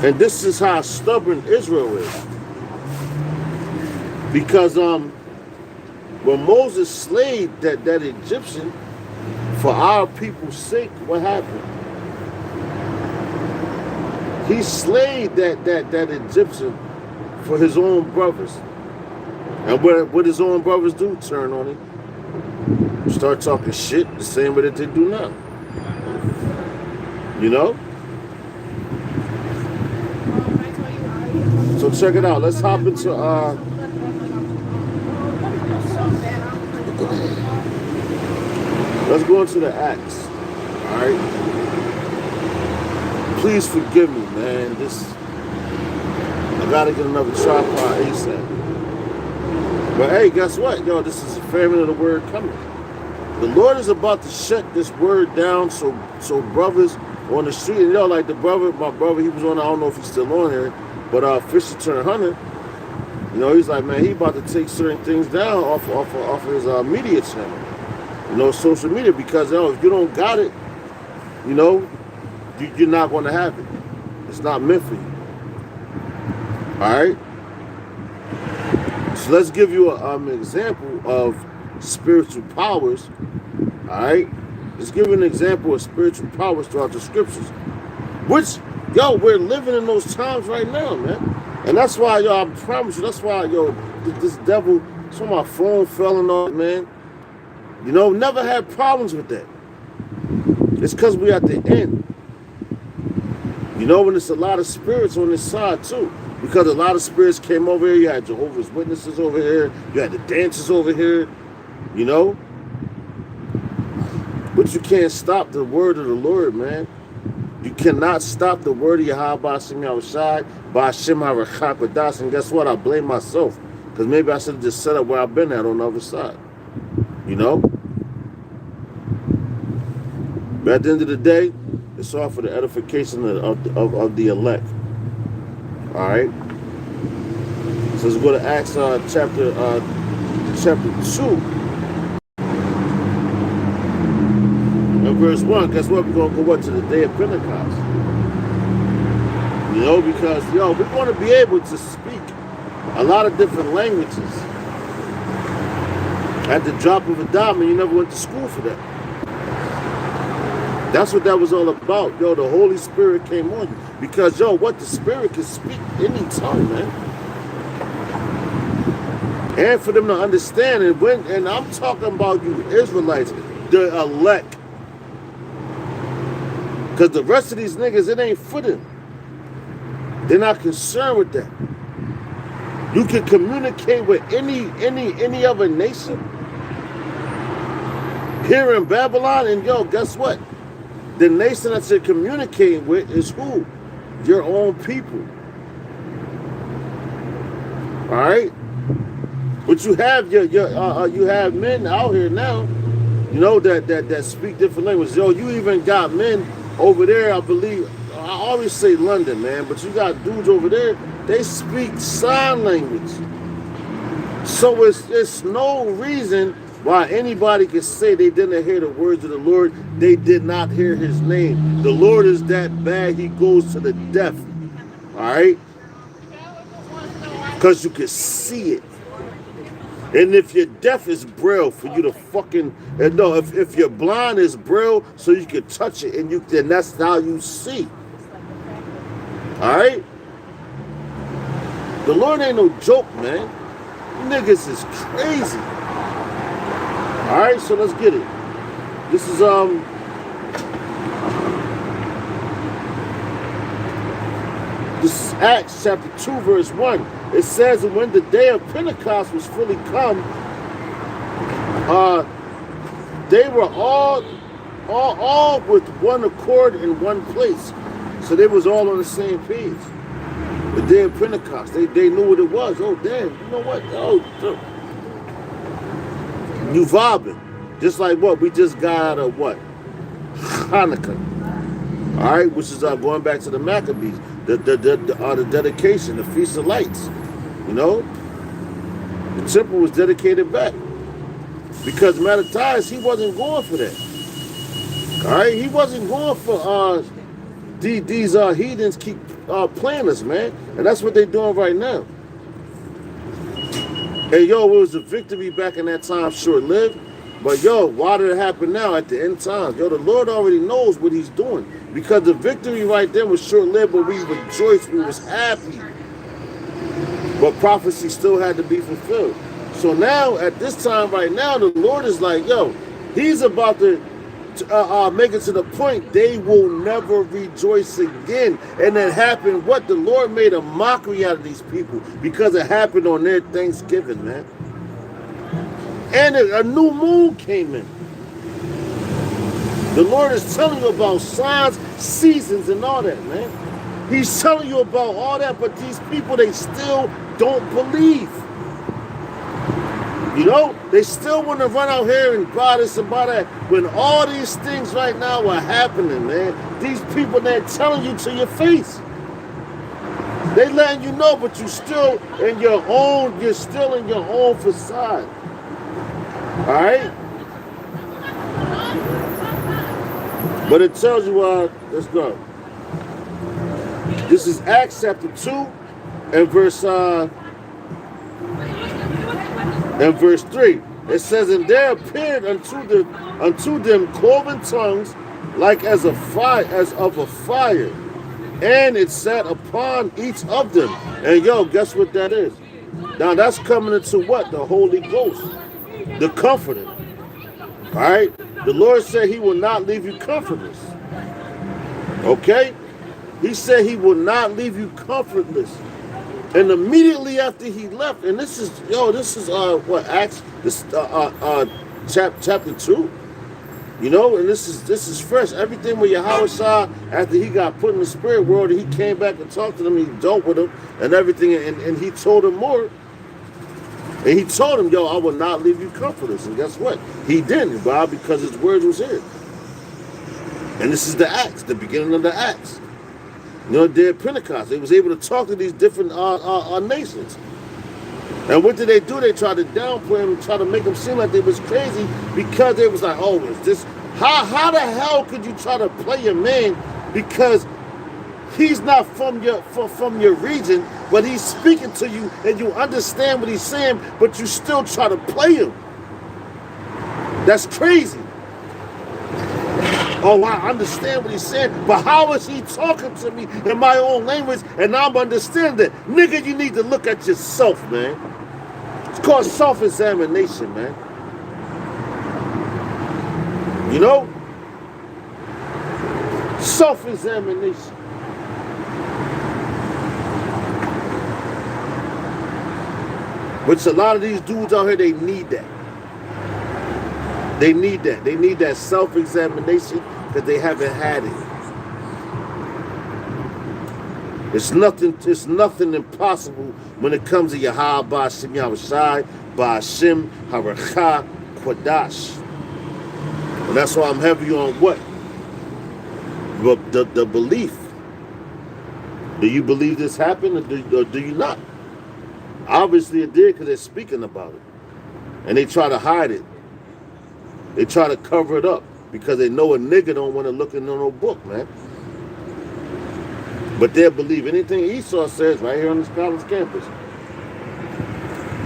And this is how stubborn Israel is. Because when Moses slayed that Egyptian for our people's sake, what happened? He slayed that Egyptian for his own brothers. And what his own brothers do? Turn on him. Start talking shit the same way that they do now. You know? So check it out. Let's hop into let's go into the Acts. Alright? Please forgive me, man. I gotta get another tripod ASAP. But hey, guess what? Yo, this is the famine of the word coming. The Lord is about to shut this word down so brothers on the street, like my brother, he was on, I don't know if he's still on here, but Fisher Turner Hunter, he's like, man, he about to take certain things down off of his media channel, social media, because if you don't got it, you're not going to have it. It's not meant for you. All right? So let's give you an example of spiritual powers. All right? Let's give you an example of spiritual powers throughout the scriptures. Which, we're living in those times right now, man. And that's why, yo, I promise you, that's why, yo, this devil, that's why my phone fell and all, man. You know, never had problems with that. It's because we at the end. You know, when there's a lot of spirits on this side, too. Because a lot of spirits came over here. You had Jehovah's Witnesses over here. You had the dancers over here. You know? But you can't stop the word of the Lord, man. You cannot stop the word of Yahweh Hashem Yahushai by Hashem HaRachakodas. And guess what? I blame myself. Because maybe I should have just set up where I've been at on the other side. You know? But at the end of the day, it's all for the edification of the elect. All right? So let's go to Acts chapter 2. And verse 1, guess what? We're going to go up to the day of Pentecost. You know, because, yo, we're going to be able to speak a lot of different languages. At the drop of a dime, and you never went to school for that. That's what that was all about. Yo, the Holy Spirit came on you. Because, yo, what? The Spirit can speak any tongue, man. And for them to understand, and I'm talking about you Israelites, the elect. Because the rest of these niggas, it ain't for them. They're not concerned with that. You can communicate with any other nation here in Babylon, and yo, guess what? The nation that you're communicating with is who? Your own people. All right? But you have you have men out here now, you know, that speak different languages. Yo, you even got men over there, I believe. I always say London, man, but you got dudes over there, they speak sign language. So it's no reason why anybody can say they didn't hear the words of the Lord. They did not hear his name. The Lord is that bad, he goes to the deaf. All right? Because you can see it. And if you're deaf, it's Braille for you to fucking... No, if you're blind, it's Braille so you can touch it, and then that's how you see. All right? The Lord ain't no joke, man. Niggas is crazy. All right, so let's get it. This is Acts chapter 2, verse 1. It says, and when the day of Pentecost was fully come, they were all with one accord in one place. So they was all on the same page. The day of Pentecost, they knew what it was. Oh, damn, you know what? Oh, you vibing. Just like what? We just got out of what? Hanukkah. All right, which is going back to the Maccabees. The dedication, the Feast of Lights. You know? The temple was dedicated back. Because Mattathias, he wasn't going for that. All right? He wasn't going for these heathens keep playing us, man. And that's what they're doing right now. Hey, yo, it was a victory back in that time, short-lived. But, yo, why did it happen now at the end times? Yo, the Lord already knows what he's doing. Because the victory right there was short-lived, but we rejoiced, we was happy. But prophecy still had to be fulfilled. So now, at this time right now, the Lord is like, yo, he's about to make it to the point they will never rejoice again. And it happened, what? The Lord made a mockery out of these people because it happened on their Thanksgiving, man. And a new moon came in. The Lord is telling you about signs, seasons, and all that, man. He's telling you about all that, but these people, they still don't believe. You know, they still want to run out here and buy this and buy that when all these things right now are happening, man. These people, they're telling you to your face. They letting you know, but you're still in your own facade. All right? But it tells you, let's go. This is Acts chapter 2 and verse 3. It says, and there appeared unto them cloven tongues like as of a fire, and it sat upon each of them. And yo, guess what that is? Now that's coming into what? The Holy Ghost, the Comforter. All right? The Lord said he will not leave you comfortless. Okay? He said he will not leave you comfortless. And immediately after he left, and this is what Acts chapter 2. You know, and this is fresh. Everything with Yahweh after he got put in the spirit world, and he came back and talked to them, he dealt with them and everything, and he told them more. And he told him, yo, I will not leave you comfortless. And guess what? He didn't, Bob, because his word was here. And this is the Acts, the beginning of the Acts. You know, day of Pentecost. They was able to talk to these different nations. And what did they do? They tried to downplay him and try to make him seem like they was crazy because they was like, oh, is this... How the hell could you try to play a man because he's not from your region, but he's speaking to you and you understand what he's saying, but you still try to play him? That's crazy. Oh, I understand what he's saying, but how is he talking to me in my own language and I'm understanding? Nigga, you need to look at yourself, man. It's called self-examination, man. You know? Self-examination. Which a lot of these dudes out here, they need that. They need that. They need that self-examination because they haven't had it. It's nothing impossible when it comes to Yahweh Ba'Shem Yahushai, Ba'Shem Haracha Quadash. And that's why I'm heavy on what? The belief. Do you believe this happened or do you not? Obviously it did because they're speaking about it. And they try to hide it. They try to cover it up because they know a nigga don't want to look in no book, man. But they'll believe anything Esau says right here on this college campus.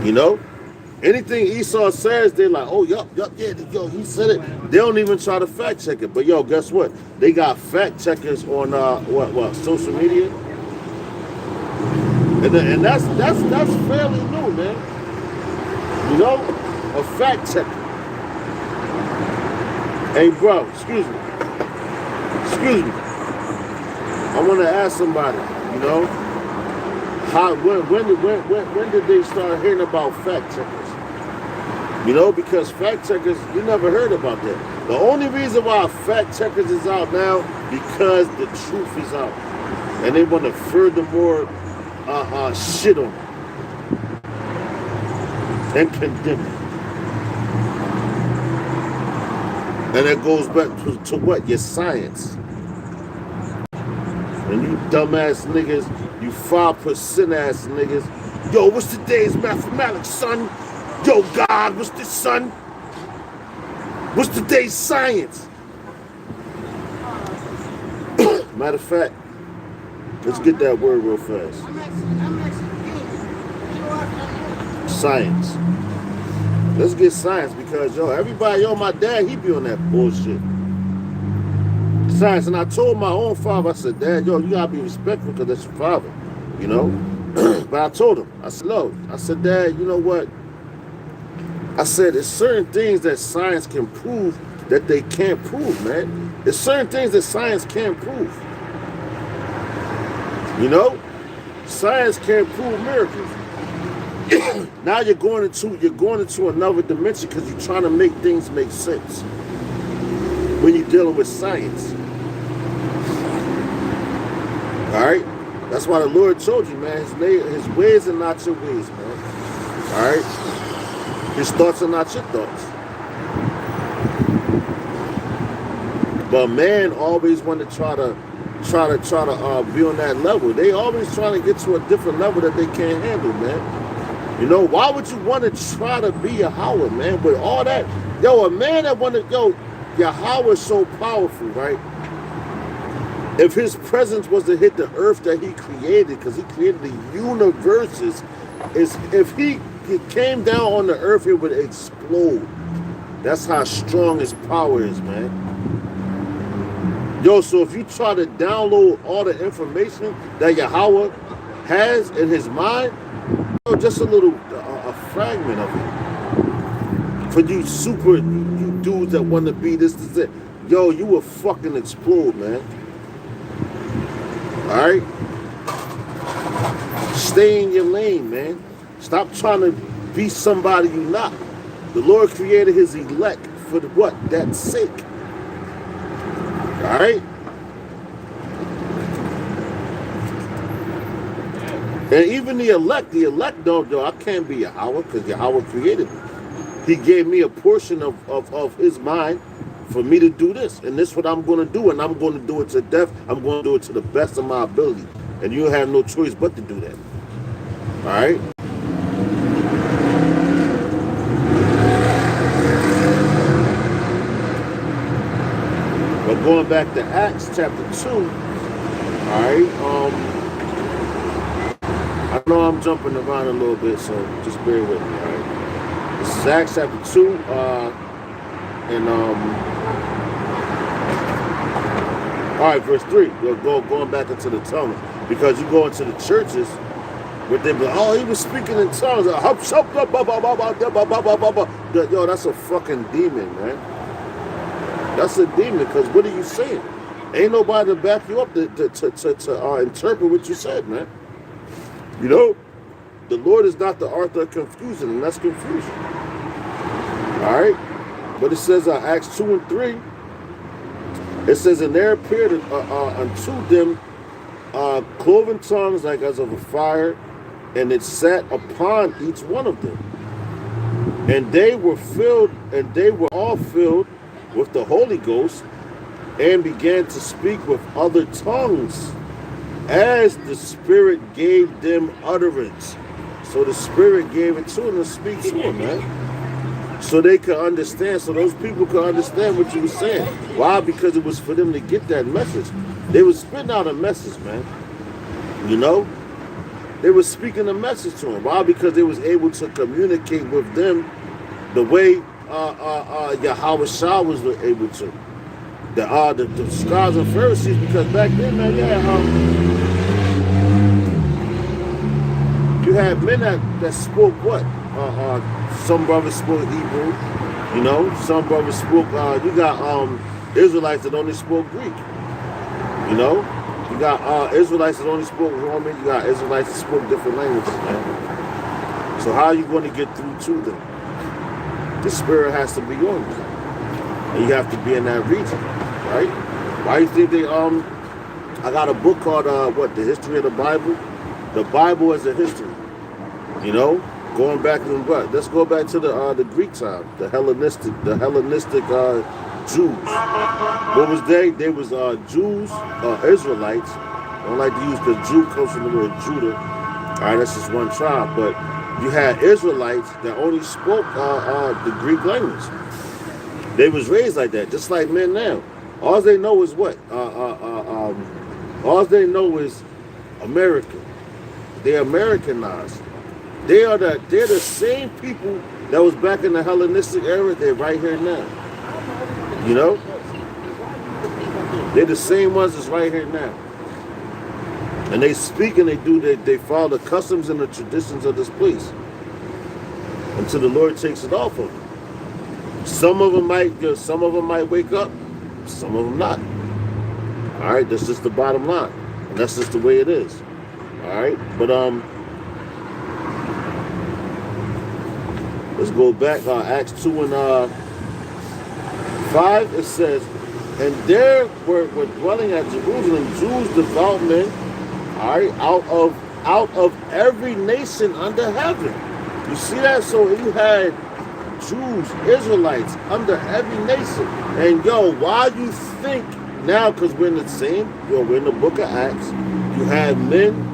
You know? Anything Esau says, they're like, oh, yup, yeah, yo, he said it. They don't even try to fact check it. But yo, guess what? They got fact checkers on social media. And that's fairly new, man. You know? A fact checker. Hey, bro, excuse me. I want to ask somebody, you know, when did they start hearing about fact checkers? You know, because fact checkers, you never heard about that. The only reason why fact checkers is out now, because the truth is out. And they want to furthermore shit on it. And condemn it. And that goes back to what? Your science. And you dumbass niggas, you 5% ass niggas. Yo, what's today's mathematics, son? Yo, God, what's this, son? What's today's science? Matter of fact, let's get that word real fast. Science. Let's get science because, yo, everybody, my dad, he be on that bullshit. Science. And I told my own father, I said, Dad, yo, you gotta be respectful because that's your father, you know? But I told him, I said, no. I said, Dad, you know what? I said, there's certain things that science can prove that they can't prove, man. There's certain things that science can't prove. You know? Science can't prove miracles. Now you're going into another dimension because you're trying to make things make sense when you're dealing with science. All right? That's why the Lord told you, man, his ways are not your ways, man. All right? His thoughts are not your thoughts. But man always want to try to be on that level. They always trying to get to a different level that they can't handle, man. You know, why would you want to try to be a Howard, man? With all that, yo, a man that want to, Yahweh is so powerful, right? If his presence was to hit the earth that he created, because he created the universes, if he came down on the earth, it would explode. That's how strong his power is, man. Yo, so if you try to download all the information that Yahweh has in his mind, yo, just a little, a fragment of it. For you you dudes that want to be this, it. Yo, you will fucking explode, man. Alright? Stay in your lane, man. Stop trying to be somebody you're not. The Lord created his elect for the what? That sake. Alright? And even the elect don't, though, I can't be Yahweh because Yahweh created me. He gave me a portion of his mind for me to do this. And this is what I'm going to do. And I'm going to do it to death. I'm going to do it to the best of my ability. And you have no choice but to do that. All right? But going back to Acts chapter 2, all right, I know I'm jumping around a little bit, so just bear with me, all right? This is Acts chapter 2, and all right, verse 3. We'll going back into the tongues, because you go into the churches where they be like, oh, he was speaking in tongues. Yo, that's a fucking demon, man. That's a demon, because what are you saying? Ain't nobody to back you up to interpret what you said, man. You know, the Lord is not the author of confusion, and that's confusion. All right? But it says Acts 2 and 3, it says, and there appeared unto them cloven tongues like as of a fire, and it sat upon each one of them. And they were all filled with the Holy Ghost, and began to speak with other tongues as the Spirit gave them utterance. So the Spirit gave it to them to speak to them, man. So they could understand, so those people could understand what you were saying. Why? Because it was for them to get that message. They were spitting out a message, man. You know? They were speaking a message to them. Why? Because they was able to communicate with them the way Yahweh Shah was able to. The scribes and Pharisees, because back then, man, you had men that spoke what? Some brothers spoke Hebrew, you know. Some brothers spoke. You got Israelites that only spoke Greek, you know. You got Israelites that only spoke Roman. You got Israelites that spoke different languages, man. So how are you going to get through to them? The Spirit has to be on you, and you have to be in that region, right? Why do you think they I got a book called The History of the Bible. The Bible is a history, you know. Going back to what? Let's go back to the Greek time, the Hellenistic Jews. What was they? They was Jews, Israelites. I don't like to use because Jew comes from the word Judah. All right, that's just one tribe. But you had Israelites that only spoke the Greek language. They was raised like that, just like men now. All they know is what? All they know is American. They're Americanized. They're the same people that was back in the Hellenistic era. They're right here now. You know? They're the same ones that's right here now. And they speak and they follow the customs and the traditions of this place until the Lord takes it off of them. Some of them might wake up, some of them not. All right, that's just the bottom line, and that's just the way it is. All right, but let's go back. Acts 2 and 5. It says, and there were dwelling at Jerusalem Jews, devout men, all right, out of every nation under heaven. You see that? So you had Jews, Israelites under every nation. And yo, why you think now, because we're in we're in the book of Acts, you have men,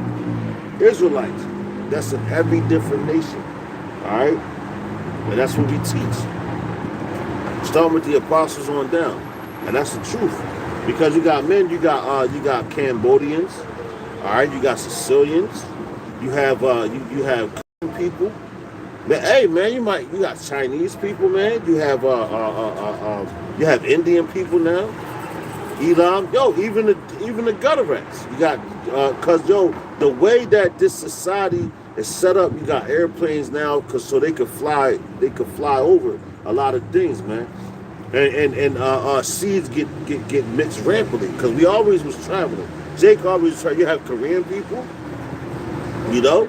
Israelites, that's in every different nation. All right? And that's what we teach. Starting with the apostles on down. And that's the truth. Because you got men, you got Cambodians, all right, you got Sicilians, you have people. Man, hey man, you got Chinese people, man. You have Indian people now. Elam, yo, even the gutter rats. You got cause yo, the way that this society is set up, you got airplanes now, cause so they could fly over a lot of things, man. And seeds get mixed rampantly, cause we always was traveling. Jake always tried. You have Korean people, you know.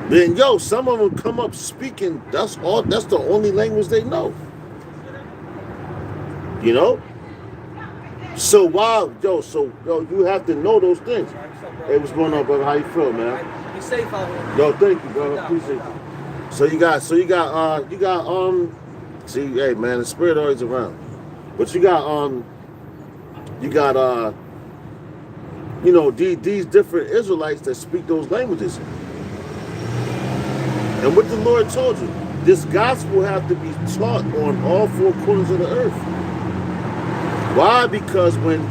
Then yo, some of them come up speaking. That's the only language they know. You know. So you have to know those things. Hey, what's going on, brother? How you feel, man? Be safe out here. Yo, thank you, brother. Appreciate you. So you got see, hey man, the spirit always around. But you got these different Israelites that speak those languages. And what the Lord told you, this gospel have to be taught on all four corners of the earth. Why? Because when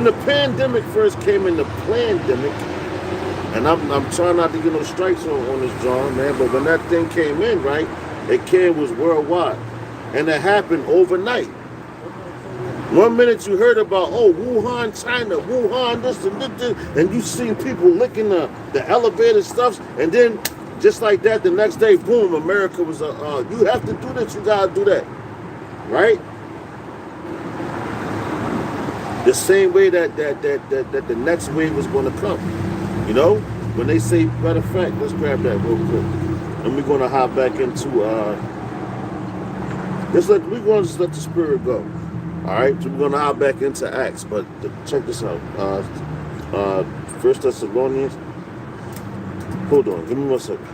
the pandemic first came in, the pandemic, and I'm trying not to get no strikes on this John, man, but when that thing came in, right, it was worldwide. And it happened overnight. One minute you heard about, Wuhan, China, Wuhan, this and this, and you seen people licking the elevator stuff, and then just like that, the next day, boom, America was, you have to do this, you gotta do that, right? The same way that the next wave was gonna come, you know? When they say, matter of fact, let's grab that real quick. And we're gonna hop back into, we're gonna just let the spirit go. All right, so we're gonna hop back into Acts, but check this out. First Thessalonians. Hold on, give me 1 second.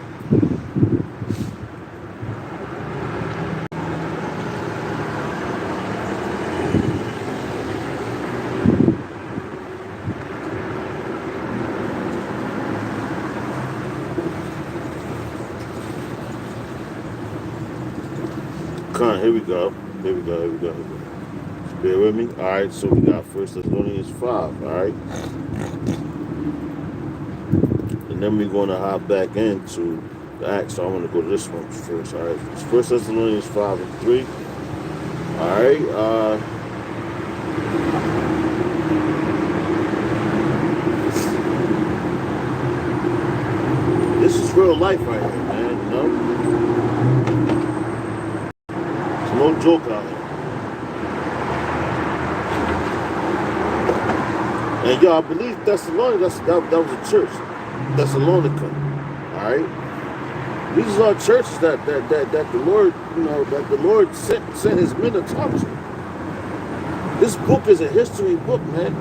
Here we go. Bear with me. All right, so we got First Thessalonians 5. All right, and then we're going to hop back into the Acts. So I'm going to go to this one first. All right, it's First Thessalonians 5 and 3. All right. This is real life right here, man. You know, it's no joke out here. And y'all believe Thessalonica, that was a church, Thessalonica, all right? These are churches that the Lord, that the Lord sent his men to talk to. This book is a history book, man.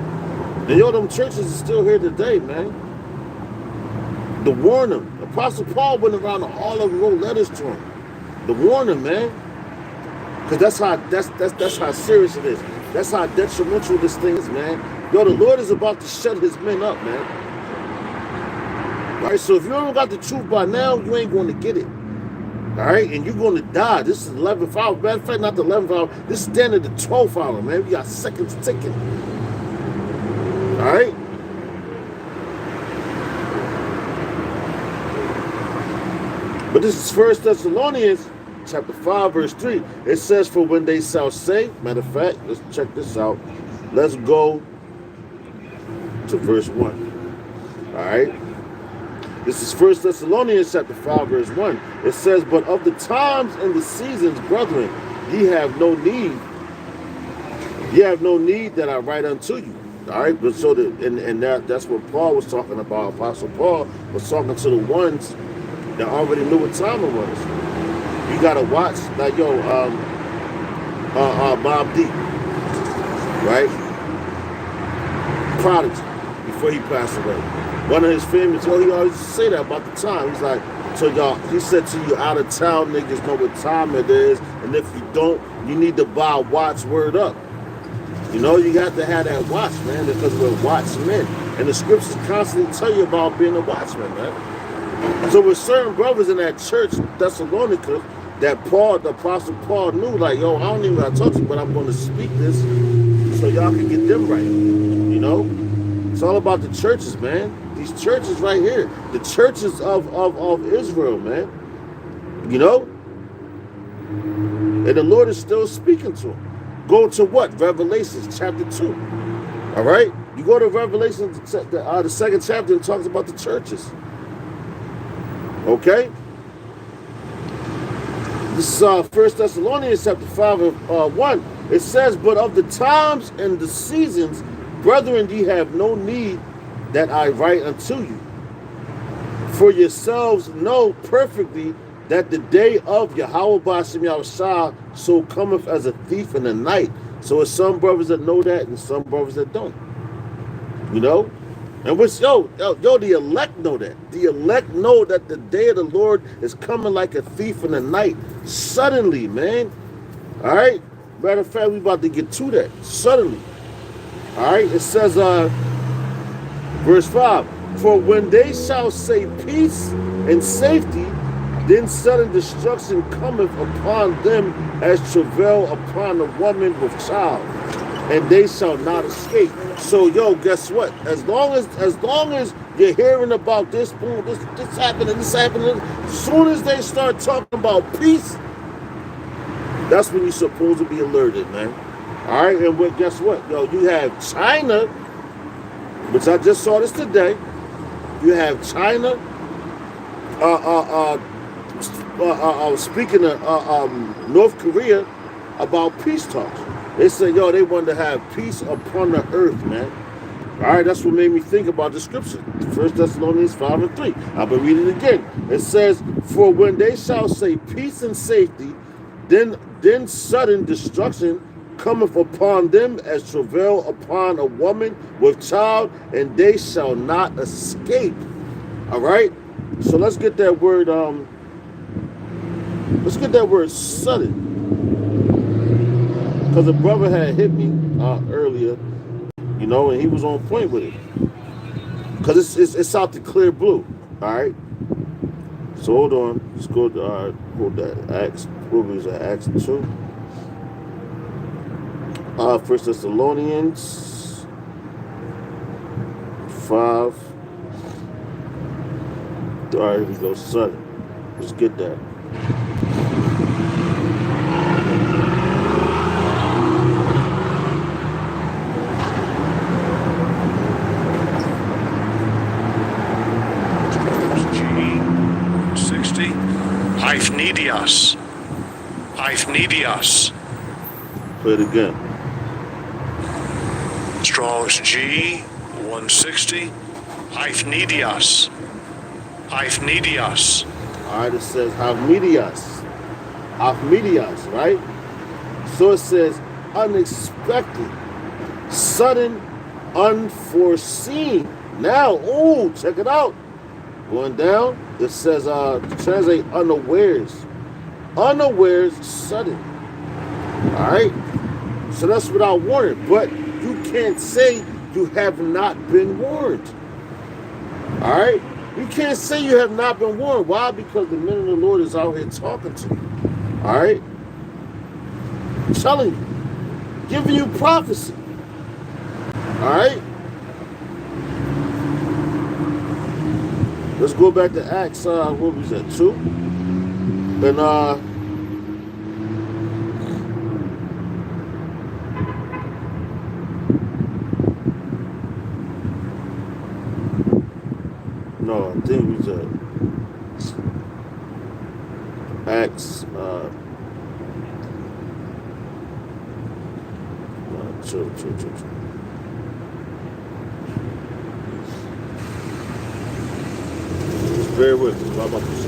And them churches are still here today, man. To warn them. Apostle Paul went around to all of them, wrote letters to them. To warn them, man. Because that's how serious it is. That's how detrimental this thing is, man. Yo, the Lord is about to shut his men up, man. All right, so if you don't got the truth by now, you ain't going to get it. All right, and you're going to die. This is 11th hour. Matter of fact, not the 11th hour. This is standing the 12th hour, man. We got seconds ticking. All right? But this is 1 Thessalonians chapter 5, verse 3. It says, for when they shall say, matter of fact, let's check this out. Let's go to verse 1. All right? This is 1 Thessalonians chapter 5, verse 1. It says, but of the times and the seasons, brethren, ye have no need that I write unto you. All right? But so that's what Paul was talking about. Apostle Paul was talking to the ones that already knew what time it was. You gotta watch, like Bob Deep, right? Prodigy, before he passed away. One of his famous, he always say that about the time. He's like, so y'all, he said to you, out of town niggas know what time it is, and if you don't, you need to buy a watch. Word up. You know, you got to have that watch, man, because we're watchmen. And the scriptures constantly tell you about being a watchman, man. So with certain brothers in that church, Thessalonica, that Paul, the Apostle Paul knew, like, yo, I don't even got to talk to you, but I'm going to speak this so y'all can get them right. You know? It's all about the churches, man. These churches right here. The churches of Israel, man. You know? And the Lord is still speaking to him. Go to what? Revelations chapter 2. All right? You go to Revelation, the second chapter, it talks about the churches. Okay? This is 1 Thessalonians chapter 5 and 1. It says, but of the times and the seasons, brethren, ye have no need that I write unto you. For yourselves know perfectly that the day of Yahweh B'Shem Yahushua so cometh as a thief in the night. So it's some brothers that know that and some brothers that don't. You know? And which, the elect know that. The elect know that the day of the Lord is coming like a thief in the night. Suddenly, man. All right? Matter of fact, we about to get to that. Suddenly. All right? It says, verse 5, for when they shall say peace and safety, then sudden destruction cometh upon them as travail upon a woman with child, and they shall not escape. So, guess what? As long as you're hearing about this, boom, this happening, as soon as they start talking about peace, that's when you're supposed to be alerted, man. All right, and guess what? You have China, which I just saw this today. You have China, speaking of North Korea about peace talks. They said, they wanted to have peace upon the earth, man. All right, that's what made me think about the scripture. 1 Thessalonians 5 and 3. I'll be reading it again. It says, for when they shall say peace and safety, then sudden destruction cometh upon them as travail upon a woman with child, and they shall not escape. All right? So let's get that word, sudden. Because a brother had hit me earlier, and he was on point with it. Because it's out the clear blue. All right? So hold on. Let's go to, hold that. Acts, what was that? Acts 2. 1 Thessalonians 5. All right, here we go. Sudden. Let's get that. Hyphnedios. Play it again. Strong's G 160. Hyphnedios. All right, it says Hyphnedios, right? So it says unexpected, sudden, unforeseen. Now, check it out. Going down, it says, translate unawares, sudden. All right? So that's without warning. But you can't say you have not been warned. All right? You can't say you have not been warned. Why? Because the man of the Lord is out here talking to you. All right? I'm telling you. Giving you prophecy. All right? Let's go back to Acts, what was that, 2? And, no, I think it was Acts, 2. Bear with me. How about this?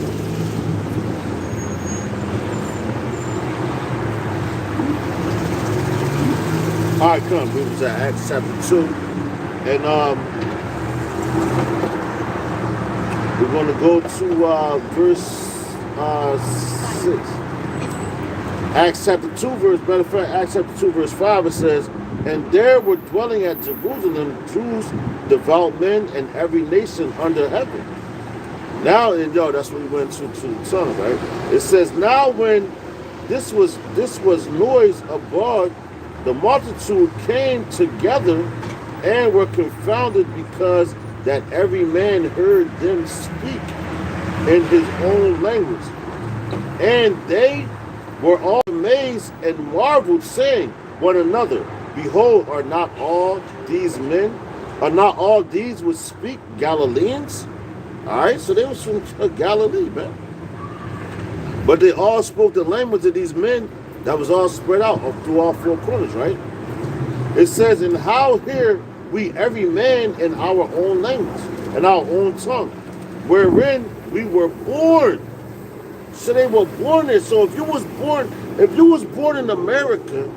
All right, come. We was at Acts chapter 2. And we're going to go to verse 6. Acts chapter 2, matter of fact, Acts chapter 2, verse 5, it says, and there were dwelling at Jerusalem Jews, devout men, and every nation under heaven. Now, and that's when we went to the tunnel, right? It says, now when this was noise abroad, the multitude came together and were confounded because that every man heard them speak in his own language. And they were all amazed and marveled, saying one another, Behold, are not all these would speak Galileans? All right, so they was from Galilee, man. But they all spoke the language of these men that was all spread out through all four corners, right? It says, and how hear we every man in our own language, and our own tongue, wherein we were born. So they were born there. So if you was born in America,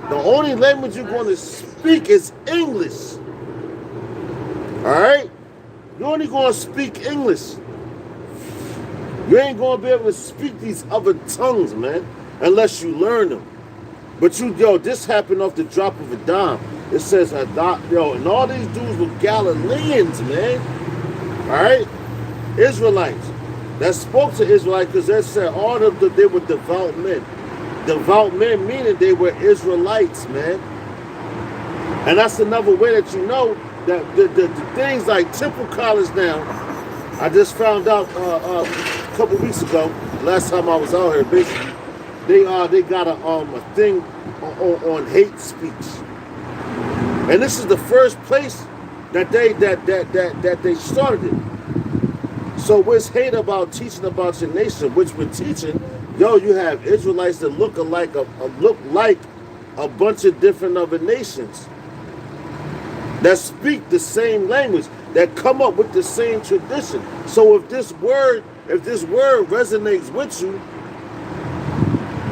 the only language you're going to speak is English. All right? You're only going to speak English. You ain't going to be able to speak these other tongues, man, unless you learn them. But this happened off the drop of a dime. It says, and all these dudes were Galileans, man. All right? Israelites. That spoke to Israelites because they said all of them, they were devout men. Devout men meaning they were Israelites, man. And that's another way that you know that the things like Temple College now, I just found out a couple weeks ago, last time I was out here, basically, they got a thing on hate speech. And this is the first place that they started it. So what's hate about teaching about your nation, which we're teaching, you have Israelites that look like a bunch of different other nations that speak the same language, that come up with the same tradition. So if this word resonates with you,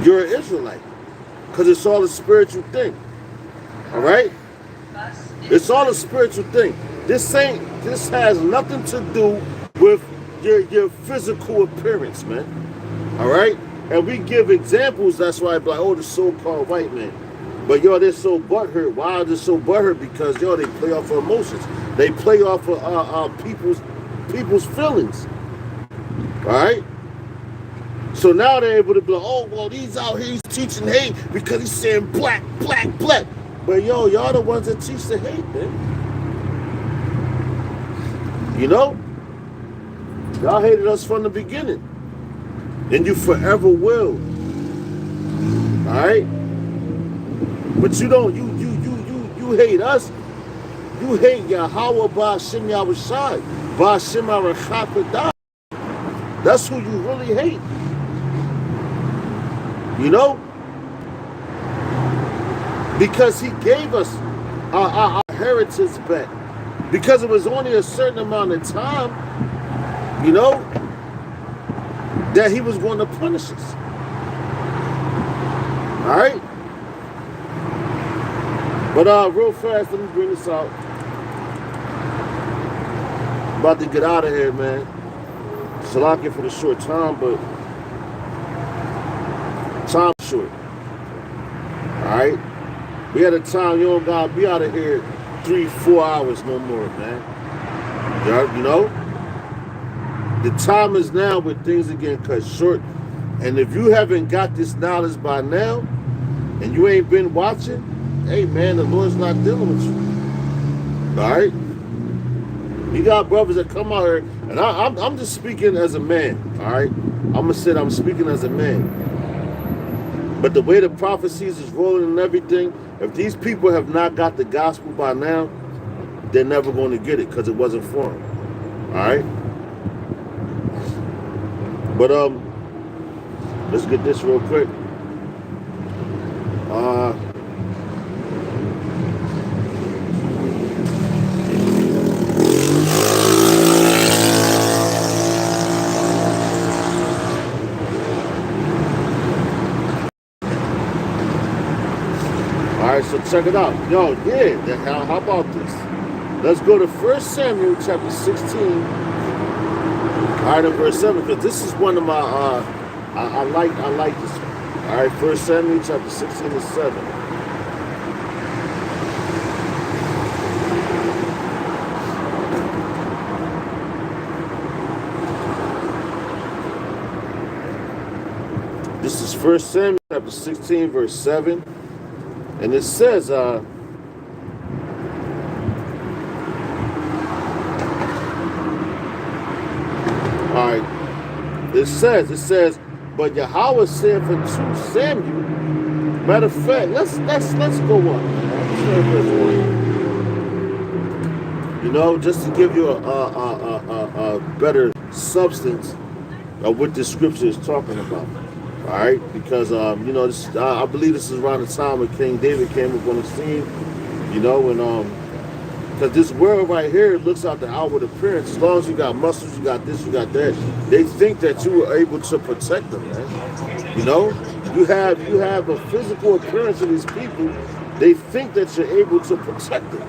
you're an Israelite, because it's all a spiritual thing. All right, it's all a spiritual thing. This has nothing to do with your physical appearance, man. All right, and we give examples. That's why I'm like, the so-called white man. But they're so butthurt. Why are they so butthurt? Because they play off of emotions. They play off of people's feelings. All right. So now they're able to be like, he's out here, he's teaching hate because he's saying black, black, black. But y'all the ones that teach the hate, man. Y'all hated us from the beginning, and you forever will. All right. But you hate us. You hate Yahweh Ba'Shem Yahushai, Ba'Shem Arachakadah. That's who you really hate. Because he gave us our heritage back. Because it was only a certain amount of time, that he was going to punish us. All right? But real fast, let me bring this out. About to get out of here, man. Salakia for the short time, but time short. Alright? We had a time, you don't gotta be out of here 3-4 hours no more, man. The time is now when things are getting cut short. And if you haven't got this knowledge by now, and you ain't been watching, hey man, the Lord's not dealing with you. All right? You got brothers that come out here, and I'm just speaking as a man. All right? I'm speaking as a man. But the way the prophecies is rolling and everything, if these people have not got the gospel by now, they're never going to get it because it wasn't for them. All right? But let's get this real quick. Alright, so check it out. How about this? Let's go to 1 Samuel chapter 16. Alright, in verse 7, because this is one of my I like this one. Alright, 1 Samuel chapter 16 and 7. This is 1 Samuel chapter 16, verse 7. And it says, all right, it says, but Yahweh said to Samuel, matter of fact, let's go on. Let's start verse 1. You know, just to give you a better substance of what this scripture is talking about. All right, because you know, this, I believe this is around the time when King David came up on the scene. You know, and because this world right here looks out the outward appearance. As long as you got muscles, you got this, you got that, they think that you were able to protect them, man. You know, you have a physical appearance of these people. They think that you're able to protect them.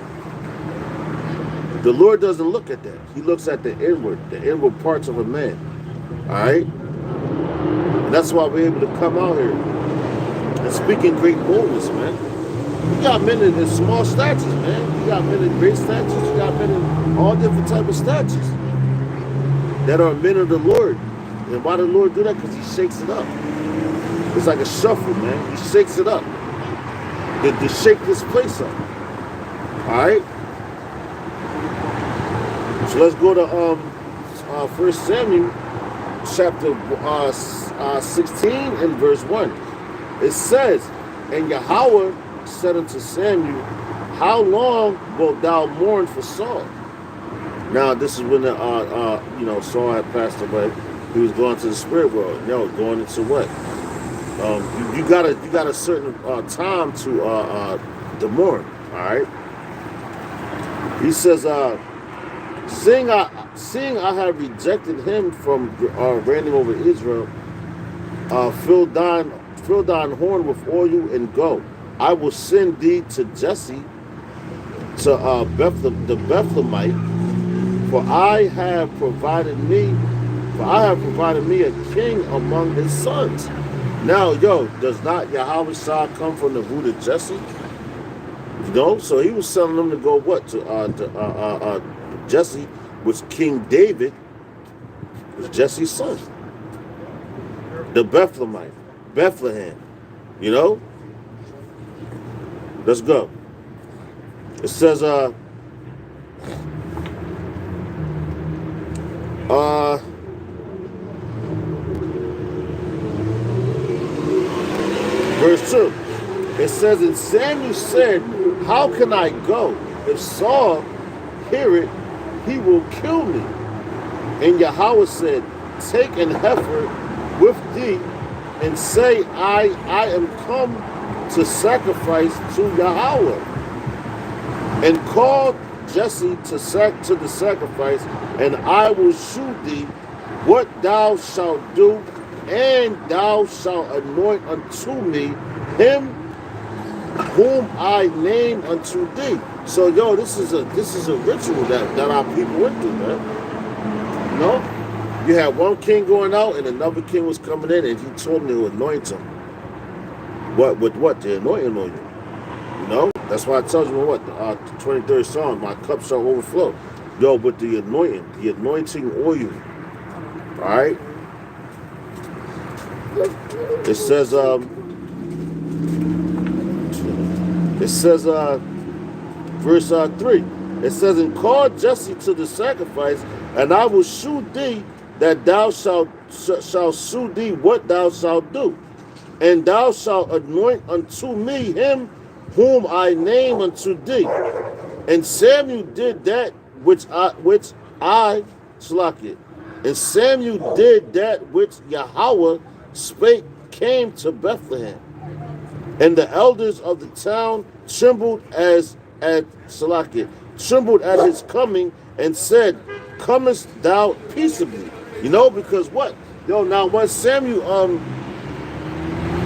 The Lord doesn't look at that. He looks at the inward parts of a man. All right, and that's why we're able to come out here and speak in great boldness, man. You got men in small statues, man. You got men in great statues. You got men in all different type of statues that are men of the Lord. And why the Lord do that? Because He shakes it up. It's like a shuffle, man. He shakes it up to shake this place up. All right. So let's go to 1 Samuel chapter 16 and verse 1. It says, and Yahweh said unto Samuel, how long wilt thou mourn for Saul? Now this is when you know, Saul had passed away. He was going to the spirit world. You know, going into what? You got a certain time to mourn. All right. He says, seeing I have rejected him from reigning over Israel, fill thine horn with oil and go. I will send thee to Jesse, to the Bethlehemite, for I have provided me a king among his sons. Now, does not Yahweh Shah come from the root of Jesse? You know, so he was telling them to go what to Jesse, was King David, was Jesse's son, the Bethlehemite, Bethlehem. You know. Let's go. It says, verse 2. It says, and Samuel said, how can I go? If Saul hear it, he will kill me. And Yahweh said, take an heifer with thee, and say, I am come to sacrifice to Yahweh, and call Jesse to the sacrifice, and I will shew thee what thou shalt do, and thou shalt anoint unto me him whom I name unto thee. So this is a ritual that our people went through, man. You know, you had one king going out, and another king was coming in, and he told him to anoint him. With what? The anointing on you. You know? That's why I tell you what, the 23rd Psalm, my cup shall overflow. But the anointing oil. Alright? It says, verse 3. It says, and call Jesse to the sacrifice, and I will shew thee that thou shalt shew thee what thou shalt do. And thou shalt anoint unto me him whom I name unto thee. And Samuel did that which I Shalakit. And Samuel did that which Yahweh spake, came to Bethlehem. And the elders of the town trembled trembled at his coming, and said, comest thou peaceably? You know, because what? Now when Samuel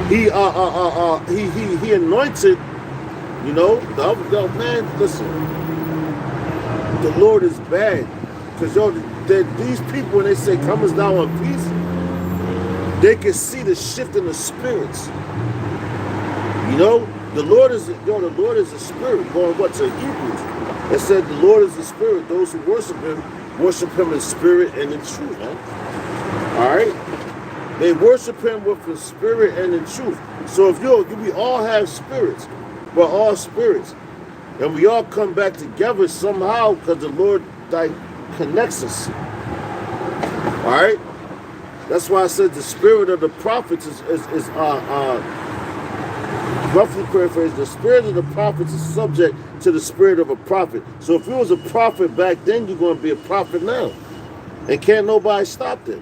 he anointed, you know, the other man, listen, the Lord is bad. Because these people, when they say comest thou in peace, they can see the shift in the spirits. You know, the Lord is a spirit. Going what to Hebrews? It said the Lord is a spirit. Those who worship him in spirit and in truth, man. Alright? They worship him with the spirit and in truth. So if we all have spirits. We're all spirits. And we all come back together somehow because the Lord connects us. Alright? That's why I said the spirit of the prophets is roughly paraphrased, the spirit of the prophets is subject to the spirit of a prophet. So if you was a prophet back then, you're going to be a prophet now. And can't nobody stop that.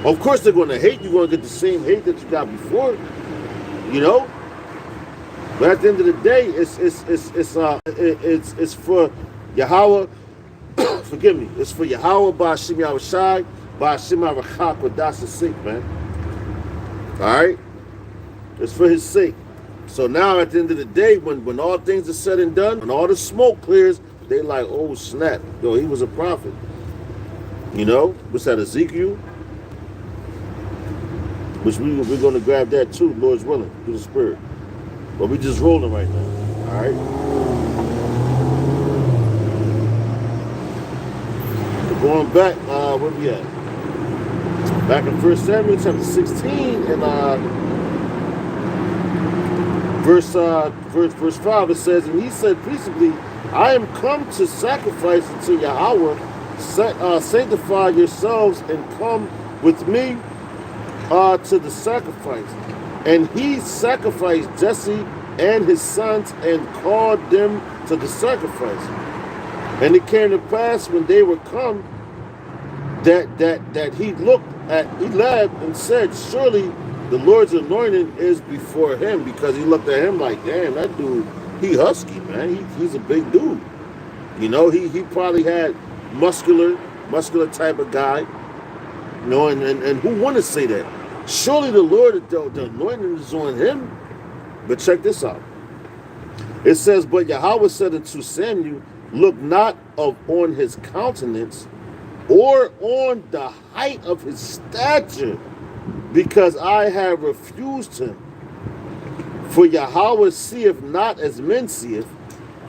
Of course they're going to hate you. You're going to get the same hate that you got before, you know. But at the end of the day, it's for Yahweh. Forgive me. It's for Yahweh by Hashem Yahushai, by Hashem Arachak, with that's sake, man. All right. It's for His sake. So now at the end of the day, when all things are said and done, and all the smoke clears, they like, oh snap, yo, he was a prophet. You know, what's that, Ezekiel? Which we're going to grab that too, Lord's willing, through the Spirit. But we just rolling right now, all right? So going back, where we at? Back in 1 Samuel chapter 16 and verse 5, it says, and he said peaceably, I am come to sacrifice unto Yahweh, sanctify yourselves and come with me to the sacrifice. And he sacrificed Jesse and his sons and called them to the sacrifice. And it came to pass when they were come that he looked at Eliab and said, surely the Lord's anointing is before him, because he looked at him like, damn, that dude, he husky, man. He's a big dude. You know, he probably had muscular type of guy. You know, and who want to say that? Surely the Lord, the anointing is on him. But check this out. It says, but Yahweh said unto Samuel, look not on his countenance or on the height of his stature, because I have refused him. For Yahweh seeth not as men seeth,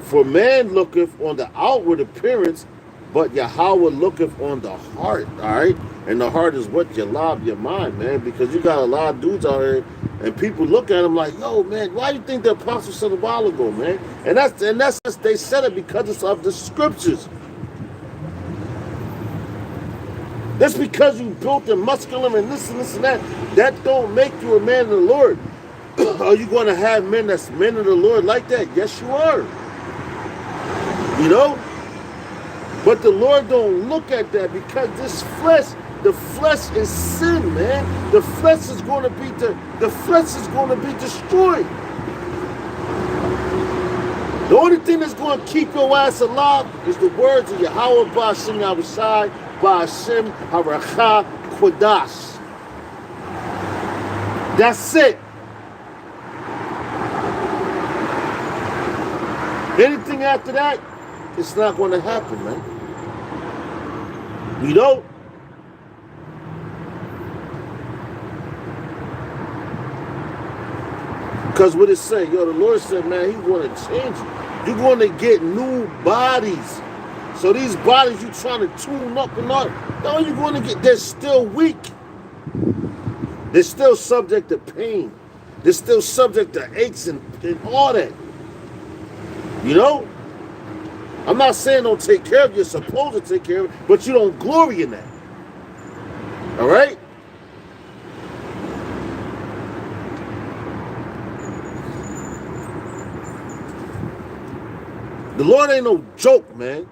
for man looketh on the outward appearance, but Yahweh looketh on the heart, all right? And the heart is what? Your lob, your mind, man, because you got a lot of dudes out here, and people look at them like, yo, man, why do you think the apostle said a while ago, man? And that's they said it because of the scriptures. That's because you built and muscular and this and that. That don't make you a man of the Lord. Are you going to have men that's men of the Lord like that? Yes, you are. You know? But the Lord don't look at that, because this flesh, the flesh is sin, man. The flesh is going to be destroyed. The only thing that's going to keep your ass alive is the words of Yahweh Ba'ashem Yahushai, Ba'ashem Haracha Kodash. That's it. Anything after that, it's not going to happen, man. You know? Because what it say, yo, the Lord said, man, He's going to change you. You're going to get new bodies. So these bodies you trying to tune up and all, no, you're going to get, they're still weak. They're still subject to pain. They're still subject to aches and all that. You know? I'm not saying don't take care of it. You're supposed to take care of it, but you don't glory in that. All right? The Lord ain't no joke, man.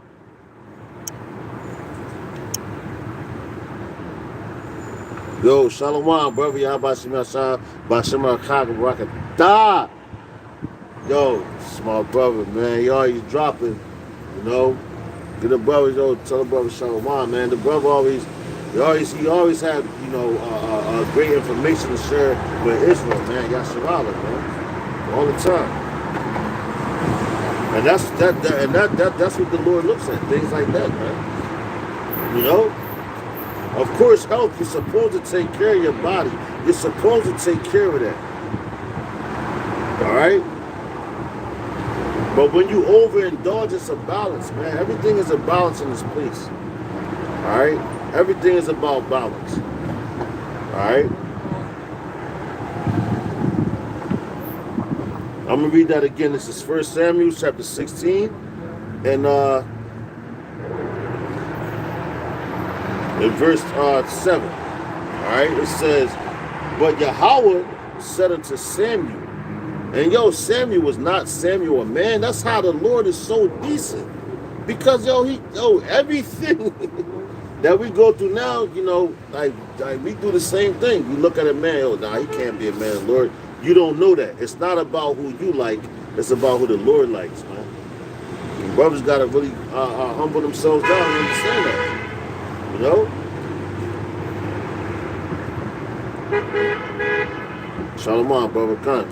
Yo, Shalom, brother. Yahbashim Yashab, Bashim Rakata. Yo, small brother, man. He always dropping, you know. Get the brother, yo, tell the brother Shalom, man. The brother always had, you know, great information to share with Israel, man. Yasharala, man. All the time. And that's what the Lord looks at, things like that, man. You know? Of course, health, you're supposed to take care of your body. You're supposed to take care of that. All right? But when you overindulge, it's a balance, man. Everything is a balance in this place. All right? Everything is about balance. All right? I'm going to read that again. This is 1 Samuel chapter 16. And in verse 7. right, it says, but Yahweh said unto Samuel, and Samuel was not Samuel a man. That's how the Lord is so decent. Because everything that we go through now, like we do the same thing. We look at a man, he can't be a man, Lord. You don't know that. It's not about who you like, it's about who the Lord likes, man. And brothers gotta really humble themselves down and understand that. Shalom, brother, come.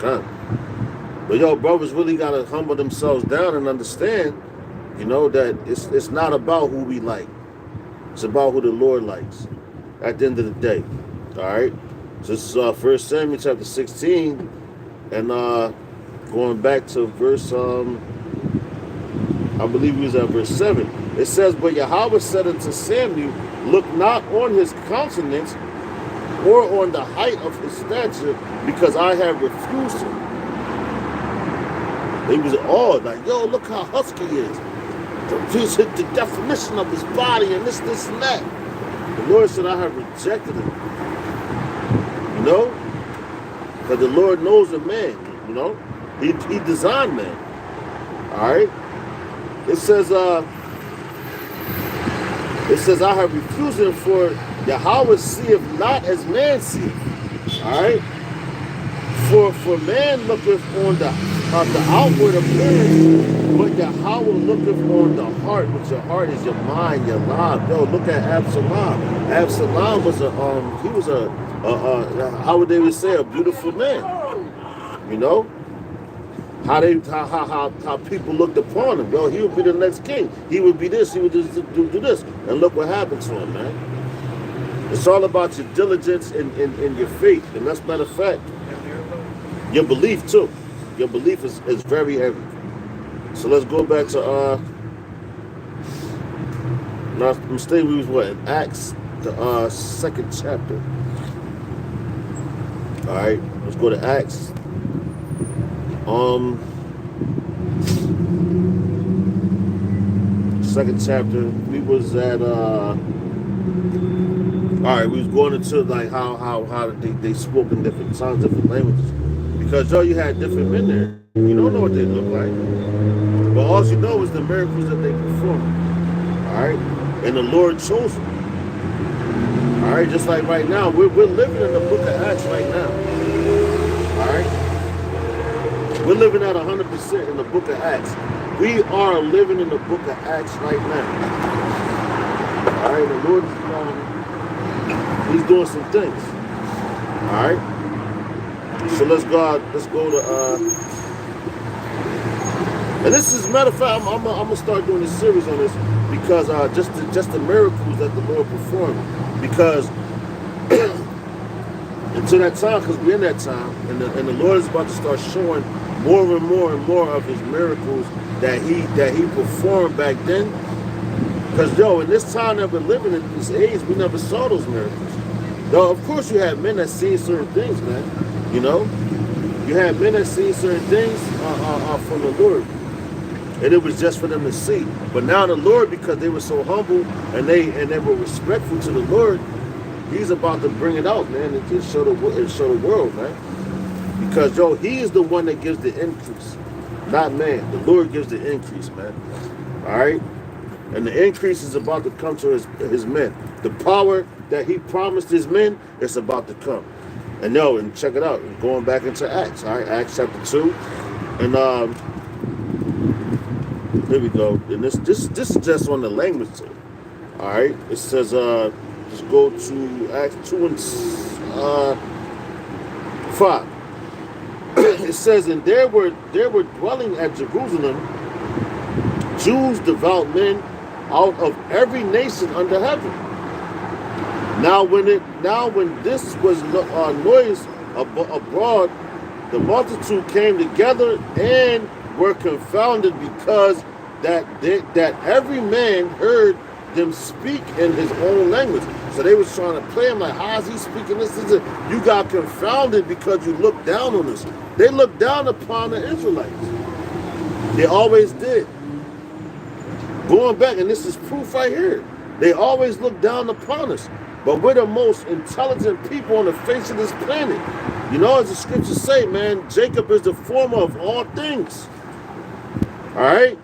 But brothers really gotta humble themselves down and understand, that it's not about who we like. It's about who the Lord likes at the end of the day. All right? So this is 1 Samuel chapter 16. And going back to verse, I believe it was at verse 7. It says, but Yahweh said unto Samuel, look not on his countenance or on the height of his stature, because I have refused him. He was awed, like, look how husky he is. The definition of his body and this and that. The Lord said, I have rejected him. Because the Lord knows a man, He designed man. Alright? It says, I have refused him, for Yahweh seeth not as man seeth. Alright? For man looketh on the outward appearance, but Yahweh looketh on the heart, which your heart is your mind, your life. Look at Absalom. Absalom was how would they would say, a beautiful man. How people looked upon him. He would be the next king. He would be this. He would do this. And look what happened to him, man. It's all about your diligence and your faith. And that's, matter of fact, your belief too. Your belief is very heavy. So let's go back to I'm staying with what, in Acts, the 2nd chapter. All right, let's go to Acts. 2nd chapter. We was at all right. We was going into like how they spoke in different tongues, different languages. Because you had different men there. You don't know what they look like. But all you know is the miracles that they performed. Alright? And the Lord chose them. Alright, just like right now, we're living in the book of Acts right now. Alright? We're living at 100% in the book of Acts. We are living in the book of Acts right now. Alright, the Lord He's doing some things. Alright? So let's go to and this is, matter of fact, I'm gonna start doing this series on this, because just the miracles that the Lord performed. Because until that time, because we're in that time, and the Lord is about to start showing more and more and more of his miracles that he performed back then. Because in this time that we're living in, this age, we never saw those miracles. Though of course you had men that seen certain things, man. You had men that seen certain things from the Lord. And it was just for them to see. But now the Lord, because they were so humble and they were respectful to the Lord, he's about to bring it out, man, and show the world, man. Because he is the one that gives the increase, not man. The Lord gives the increase, man. All right? And the increase is about to come to his men. The power that he promised his men is about to come. And and check it out. Going back into Acts, all right? Acts chapter 2. And here we go. And this is just on the language too. All right? It says, let's go to Acts 2 and 5. It says, and there were dwelling at Jerusalem Jews, devout men, out of every nation under heaven. Now when this was noised abroad, the multitude came together and were confounded, because that every man heard them speak in his own language. So they was trying to play him like, how's he speaking this? You got confounded because you looked down on us. They looked down upon the Israelites. They always did. Going back, and this is proof right here. They always looked down upon us. but we're the most intelligent people on the face of this planet. You know, as the scriptures say, man, Jacob is the former of all things. All right?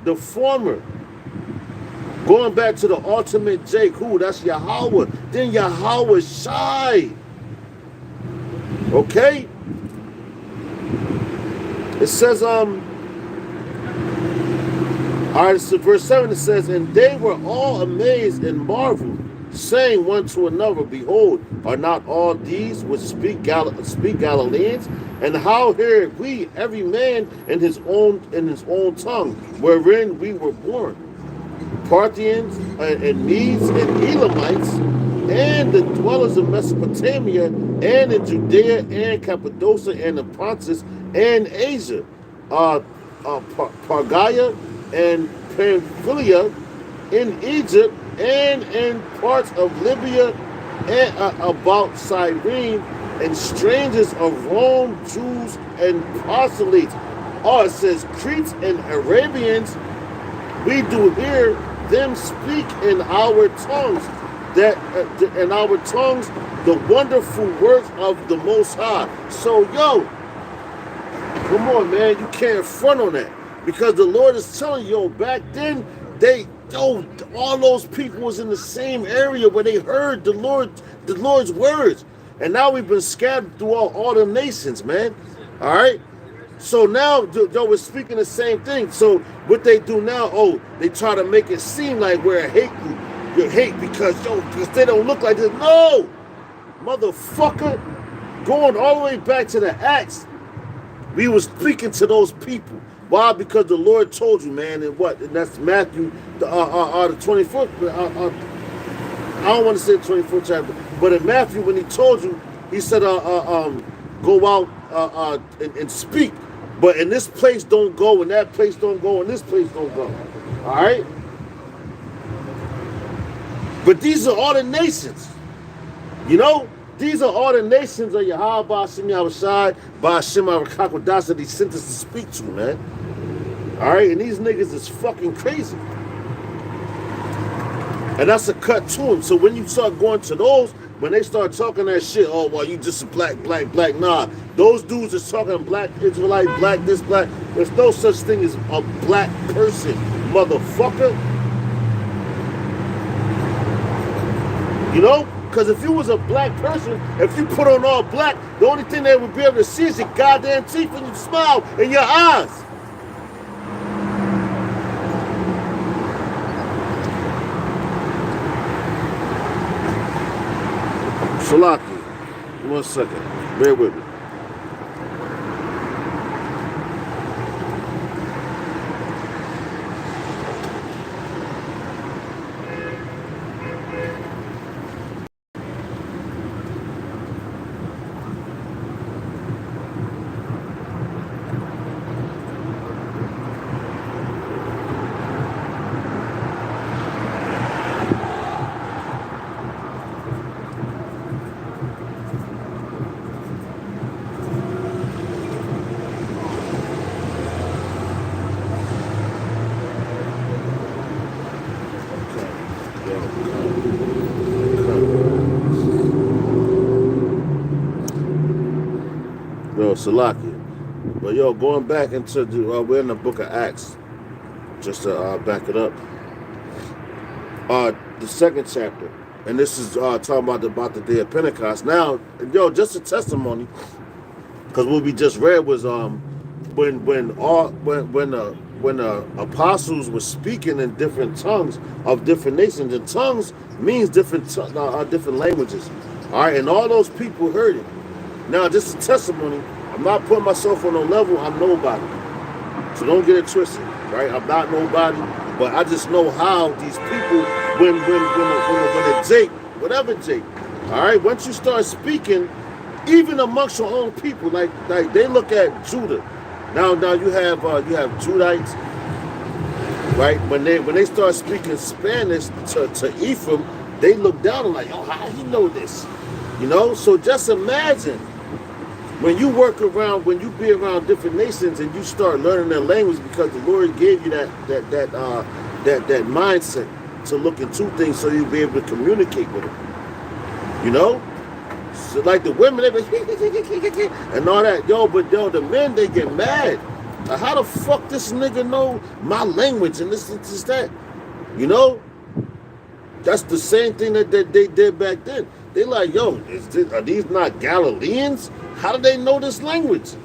The former. Going back to the ultimate Jake, who? That's Yahweh. Then Yahweh Shai. Okay? It says, all right, so verse 7, it says, and they were all amazed and marveled, saying one to another, behold, are not all these which speak Galileans? And how hear we every man in his own tongue, wherein we were born? Parthians and Medes and Elamites, and the dwellers of Mesopotamia, and in Judea and Cappadocia and the Pontus and Asia, Pargaia and Pamphylia, in Egypt and in parts of Libya and about Cyrene, and strangers of Rome, Jews and proselytes. Oh, it says Cretes and Arabians, we do hear them speak in our tongues, the wonderful works of the Most High. So, yo, come on, man, you can't front on that, because the Lord is telling you, yo, back then, all those people was in the same area where they heard the Lord's words, and now we've been scattered throughout all the nations, man. All right. So now, yo, we're speaking the same thing. So what they do now, they try to make it seem like we're hating. You hate because they don't look like this. No, motherfucker. Going all the way back to the Acts, we were speaking to those people. Why? Because the Lord told you, man, and that's Matthew, the 24th. I don't want to say the 24th chapter, but in Matthew, when he told you, he said, go out and speak. But in this place don't go, and that place don't go, and this place don't go. All right? But these are all the nations. You know? These are all the nations of Yahweh, Ba'ashem Yahushai, Ba'ashem Arakakodas that he sent us to speak to, man. All right? And these niggas is fucking crazy. And that's a cut to them. So when you start going to those, when they start talking that shit, oh, well, you just a black. Nah, those dudes is talking black Israelite, black this, black. There's no such thing as a black person, motherfucker. You know? Because if you was a black person, if you put on all black, the only thing they would be able to see is your goddamn teeth and your smile and your eyes. Salaki, 1 second. Bear with me. Yo, Salaki. But yo, going back into we're in the book of Acts, just to back it up. The second chapter, and this is talking about the day of Pentecost. Now, yo, just a testimony, because what we just read was when the apostles were speaking in different tongues of different nations, and tongues means different languages. All right, and all those people heard it. Now, just a testimony. I'm not putting myself on no level. I'm nobody. So don't get it twisted, right? I'm not nobody, but I just know how these people, when a Jake, whatever Jake, all right, once you start speaking, even amongst your own people, like they look at Judah. Now you have Judites, right? When they start speaking Spanish to Ephraim, they look down and like, oh, how he know this? You know? So just imagine when you be around different nations and you start learning their language, because the Lord gave you that mindset to look into things so you'll be able to communicate with them. You know? So like the women, they be and all that. Yo, but yo, the men, they get mad. Like, how the fuck this nigga know my language and this that? You know? That's the same thing that they did back then. They like, yo, are these not Galileans? How do they know this language?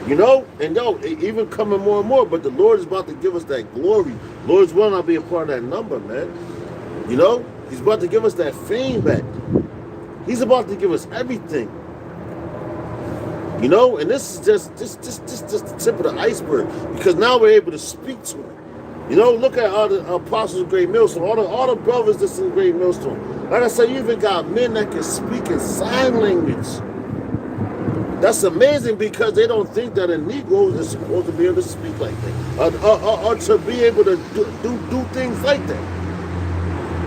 You know? And yo, even coming more and more, but the Lord is about to give us that glory. Lord's willing, I'll be a part of that number, man. You know? He's about to give us that fame back. He's about to give us everything. You know? And this is just the tip of the iceberg. Because now we're able to speak to him. You know, look at all the apostles of Great Millstone, all the brothers that's in Great Millstone. Like I said, you even got men that can speak in sign language. That's amazing because they don't think that a Negro is supposed to be able to speak like that, or to be able to do things like that.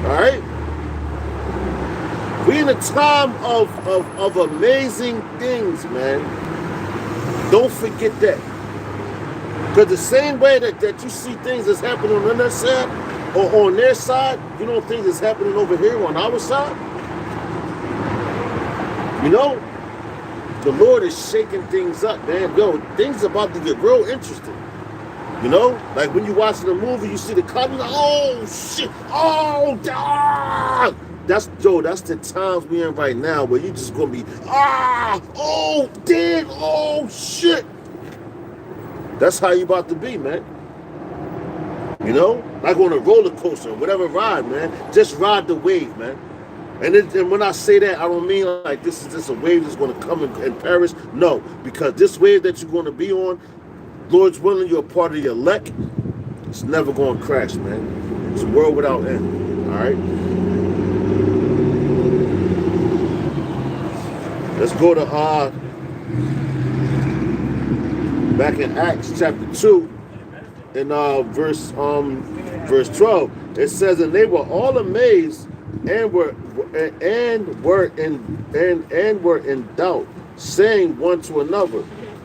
All right, we in a time of amazing things, man. Don't forget that. Because the same way that you see things that's happening on their side or on their side, you know things that's happening over here on our side. You know, the Lord is shaking things up, man. Yo, things about to get real interesting. You know, like when you watching a movie, you see the cut, like, oh shit, oh God. That's the times we in right now where you just gonna be oh damn, oh shit. That's how you about to be, man. You know? Like on a roller coaster, whatever ride, man. Just ride the wave, man. And when I say that, I don't mean like this is just a wave that's going to come and perish. No, because this wave that you're going to be on, Lord's willing, you're a part of the elect. It's never going to crash, man. It's a world without end. All right? Let's go to back in Acts chapter 2 in verse 12. It says, and they were all amazed and were in doubt, saying one to another,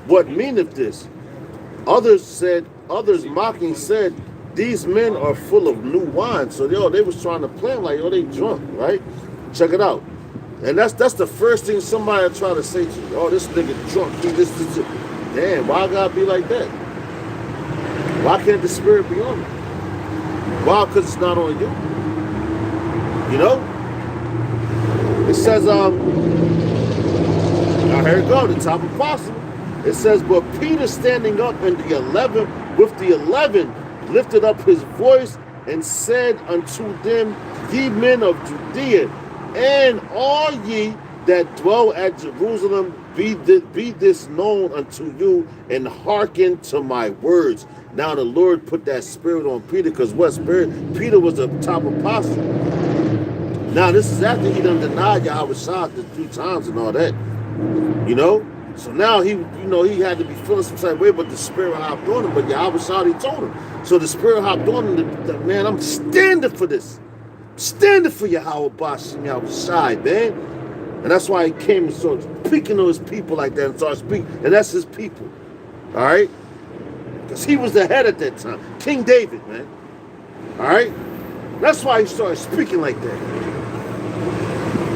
what meaneth this? Others mocking said, these men are full of new wine. So they was trying to plan like, they drunk, right? Check it out. And that's the first thing somebody try to say to you. Oh, this nigga drunk. This. Damn, why gotta be like that? Why can't the spirit be on me? Why? Because it's not on you. You know? It says, now here it go, the top apostle. It says, but Peter standing up in the 11, with the 11, lifted up his voice and said unto them, ye men of Judea, and all ye that dwell at Jerusalem, be this known unto you, and hearken to my words. Now the Lord put that spirit on Peter, because what spirit? Peter was the top apostle. Now this is after he done denied Yahweh Shah the 3 times and all that. You know? So now he had to be feeling some type of way, but the spirit hopped on him, but Yahweh Shah, he told him. So the spirit hopped on him, man, I'm standing for this. Standing for Yahweh Bash and Yahweh Shai, man. And that's why he came and started speaking to his people like that and started speaking. And that's his people. All right? Because he was the head at that time. King David, man. All right? That's why he started speaking like that.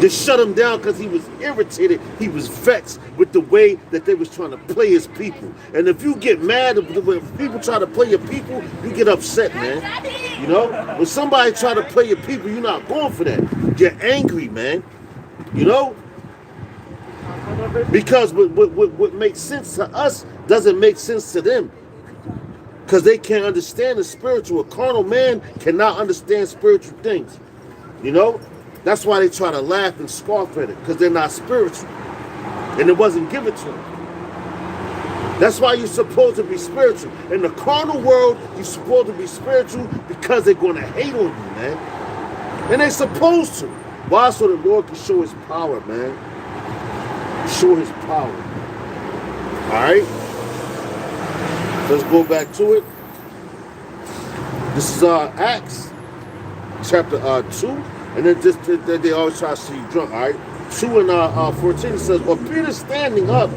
They shut him down because he was irritated. He was vexed with the way that they was trying to play his people. And if you get mad when people try to play your people, you get upset, man. You know? When somebody try to play your people, you're not going for that. You're angry, man. You know? Because what makes sense to us doesn't make sense to them. Because they can't understand the spiritual. A carnal man cannot understand spiritual things. You know? That's why they try to laugh and scoff at it. Because they're not spiritual. And it wasn't given to them. That's why you're supposed to be spiritual. In the carnal world, you're supposed to be spiritual because they're going to hate on you, man. And they're supposed to. Why? So the Lord can show his power, man. Show his power. Alright? Let's go back to it. This is Acts chapter 2. And then they always try to see you drunk, alright? 2 and 14 says, but Peter standing up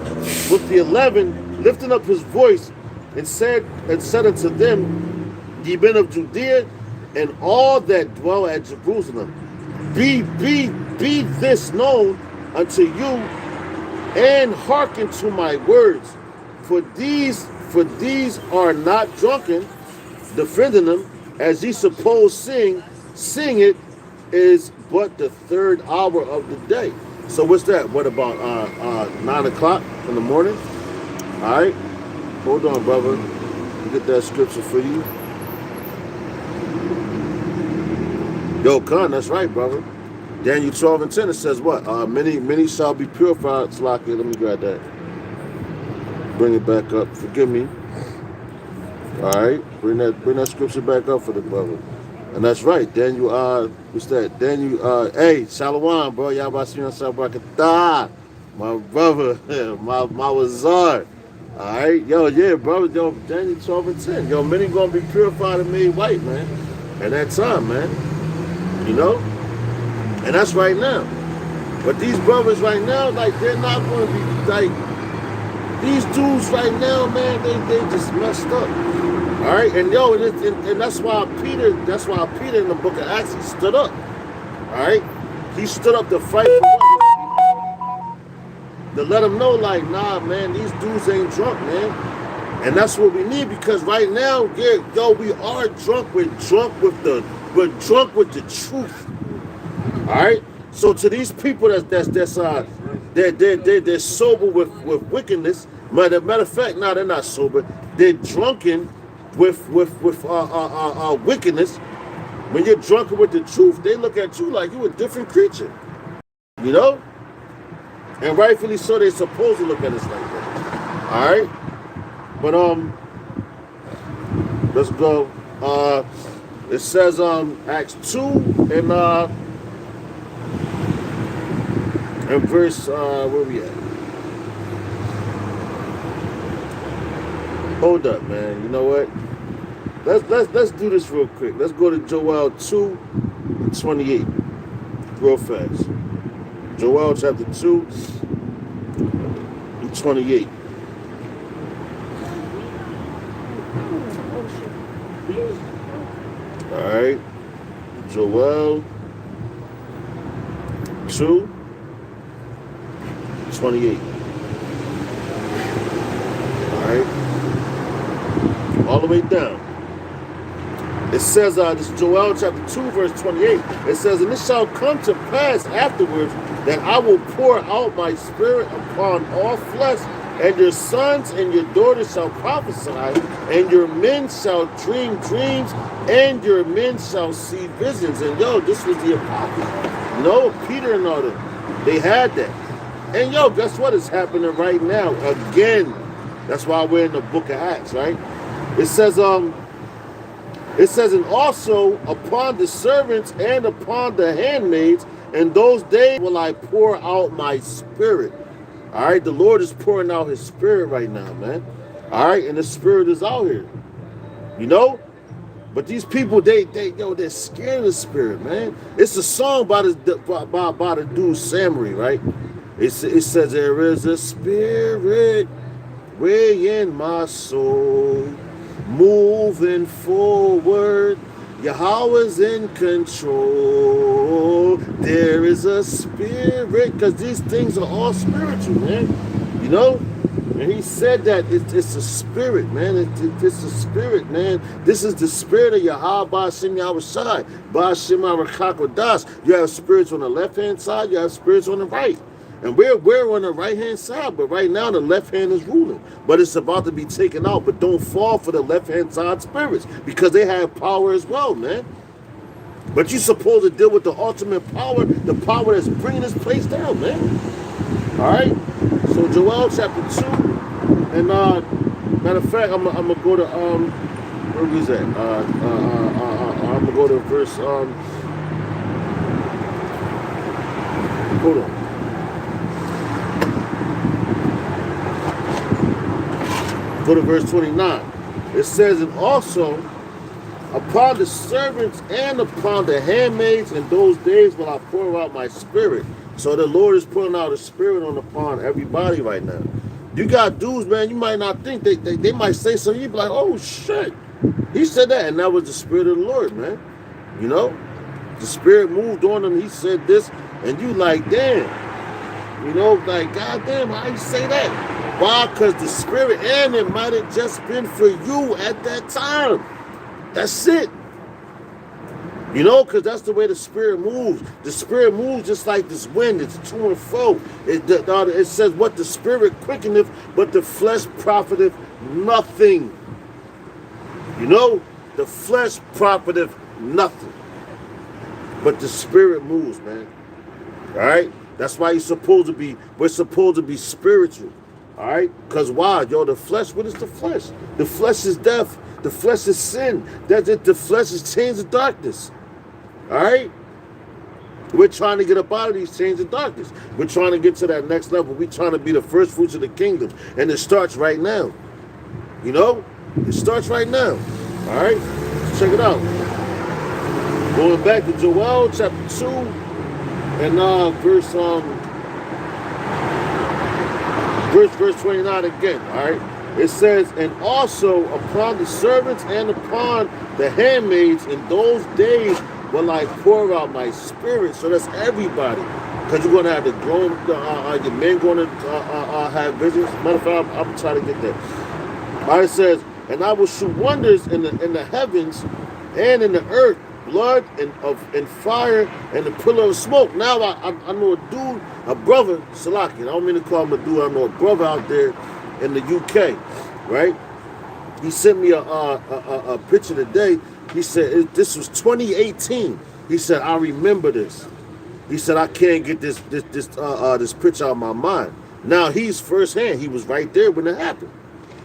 with the 11, lifting up his voice, and said unto them, ye men of Judea, and all that dwell at Jerusalem, be be this known unto you, and hearken to my words. For these are not drunken, defending them, as ye suppose, seeing it is but the third hour of the day. So what's that? What about 9 o'clock in the morning? All right, hold on, brother. Let me get that scripture for you. Yo, Khan, that's right, brother. Daniel 12 and 10, it says what? Many shall be purified. Slocky, let me grab that. Bring it back up. Forgive me. All right, bring that scripture back up for the brother. And that's right, Daniel. What's that? Daniel. Hey, Shalom, bro. Y'all about to see on Sabrakatah, my brother, my wazar. All right, yo, yeah, brother. Yo, Daniel 12 and 10. Yo, many gonna be purified and made white, man. At that time, man. You know, and that's right now. But these brothers right now, like, they're not going to be like these dudes right now, man. They just messed up. All right, and yo, and that's why Peter in the book of Acts, he stood up. All right, he stood up to fight for what? To let them know, like, nah, man, these dudes ain't drunk, man. And that's what we need, because right now, yeah, yo, we are drunk. We're drunk with the truth. All right. So to these people they're sober with wickedness. Matter of fact, no, they're not sober. They're drunken with wickedness. When you're drunken with the truth, they look at you like you a different creature. You know? And rightfully so, they're supposed to look at us like that. All right. But let's go. It says Acts 2 and verse where we at? Hold up, man. You know what? Let's do this real quick. Let's go to Joel 2:28. Real fast. Joel chapter 2:28. All right, Joel 2:28. All right, all the way down. It says, this is Joel chapter 2, verse 28. It says, and it shall come to pass afterwards that I will pour out my spirit upon all flesh, and your sons and your daughters shall prophesy, and your men shall dream dreams, and your men shall see visions. And yo, this was the apostles. No, Peter and all them. They had that. And yo, guess what is happening right now? Again. That's why we're in the book of Acts, right? It says, and also upon the servants and upon the handmaids, in those days will I pour out my spirit. All right, the Lord is pouring out his spirit right now, man. All right, and the spirit is out here, you know. But these people, they're scared of the spirit, man. It's a song by the dude Samri, right? It says there is a spirit way in my soul, moving forward. Yahweh's in control. There is a spirit, because these things are all spiritual, man. You know? And he said that it's a spirit, man. It's a spirit, man. This is the spirit of Yahweh Ba'ashem Yahushai, Ba'ashem Arakakodas. You have spirits on the left-hand side, you have spirits on the right. And we're on the right-hand side, but right now the left hand is ruling. But it's about to be taken out. But don't fall for the left-hand side spirits, because they have power as well, man. But you're supposed to deal with the ultimate power, the power that's bringing this place down, man. All right? So Joel chapter 2, and matter of fact, I'm gonna go to, where was that? I'm gonna go to verse, hold on. Go to verse 29. It says, and also upon the servants and upon the handmaids in those days will I pour out my spirit. So the Lord is putting out a spirit upon everybody right now. You got dudes, man, you might not think, they might say something, you be like, oh shit, he said that, and that was the spirit of the Lord, man. You know, the spirit moved on him, he said this, And you like, damn. You know, like, goddamn, how you say that? Why? Because the spirit, and it might have just been for you at that time. That's it. You know, because that's the way the spirit moves. The spirit moves just like this wind. It's to and fro. It says, what the spirit quickeneth, but the flesh profiteth nothing. You know, the flesh profiteth nothing. But the spirit moves, man. All right? That's why we're supposed to be spiritual. All right? Because why? Yo, the flesh, what is the flesh? The flesh is death. The flesh is sin. The flesh is chains of darkness. All right? We're trying to get up out of these chains of darkness. We're trying to get to that next level. We're trying to be the first fruits of the kingdom. And it starts right now. You know? It starts right now. All right? Check it out. Going back to Joel chapter 2 and verse 29 again. All right? It says, and also upon the servants and upon the handmaids in those days will I pour out my spirit. So that's everybody. Because you're going to have the grown, your men going to have visions. Matter of fact, I'm trying to get there. All right, it says, and I will shoot wonders in the heavens and in the earth, blood and fire and the pillar of smoke. Now I know a dude, a brother, Salaki. I don't mean to call him a dude. I know a brother out there in the UK, right? He sent me a picture today. He said this was 2018. He said, I remember this. He said, I can't get this picture out of my mind. Now he's firsthand. He was right there when it happened.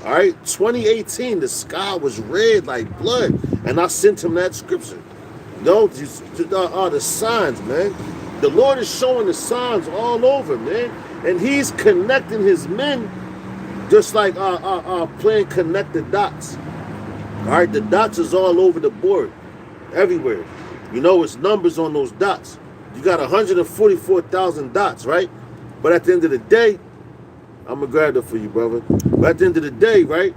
All right, 2018, the sky was red like blood, and I sent him that scripture. No, the signs, man. The Lord is showing the signs all over, man, and He's connecting His men, just like playing connect the dots. All right, the dots is all over the board, everywhere. You know, it's numbers on those dots. You got 144,000 dots, right? But at the end of the day, I'm gonna grab that for you, brother. But at the end of the day, right?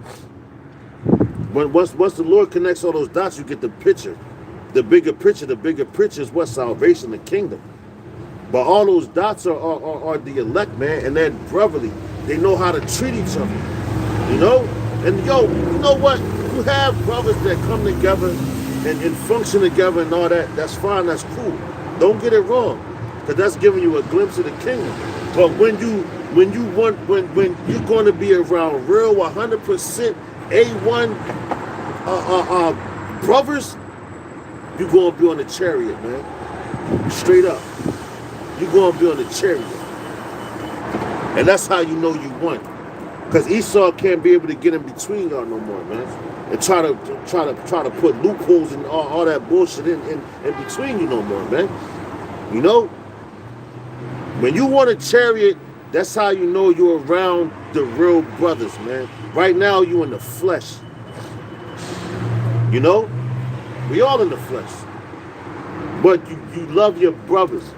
Once the Lord connects all those dots, you get the picture. The bigger picture is what? Salvation, the kingdom. But all those dots are the elect, man, and they're brotherly. They know how to treat each other. You know? And yo, you know what? You have brothers that come together and function together and all that. That's fine, that's cool. Don't get it wrong. Because that's giving you a glimpse of the kingdom. But when you're going to be around real 100% A1 brothers, you're going to be on the chariot, man. Straight up. You're going to be on the chariot. And that's how you know you won. Because Esau can't be able to get in between y'all no more, man. And try to put loopholes and all that bullshit in between you no more, man. You know? When you want a chariot, that's how you know you're around the real brothers, man. Right now, you in the flesh. You know? We all in the flesh. But you love your brothers.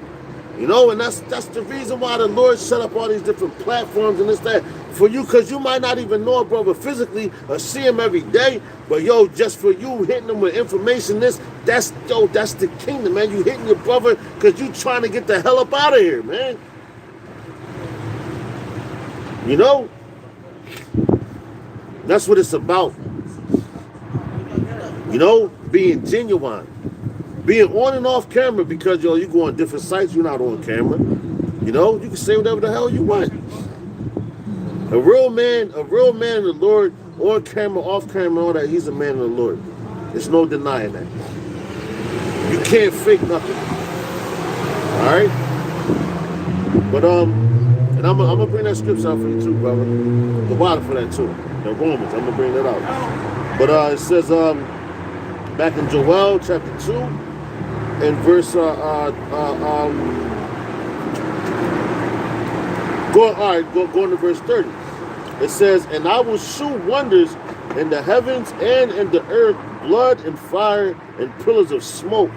You know, and that's the reason why the Lord set up all these different platforms and this, that, for you, because you might not even know a brother physically or see him every day, but yo, just for you hitting them with information, that's the kingdom, man. You hitting your brother because you trying to get the hell up out of here, man. You know? That's what it's about. You know, being genuine. Being on and off camera, because yo, you go on different sites, you're not on camera. You know, you can say whatever the hell you want. A real man in the Lord, on camera, off camera, all that, he's a man in the Lord. There's no denying that. You can't fake nothing. Alright? But and I'm gonna bring that scripture out for you too, brother. The water for that too. The Romans, I'm gonna bring that out. But it says back in Joel chapter 2. In verse, go into verse 30. It says, and I will shew wonders in the heavens and in the earth, blood and fire and pillars of smoke.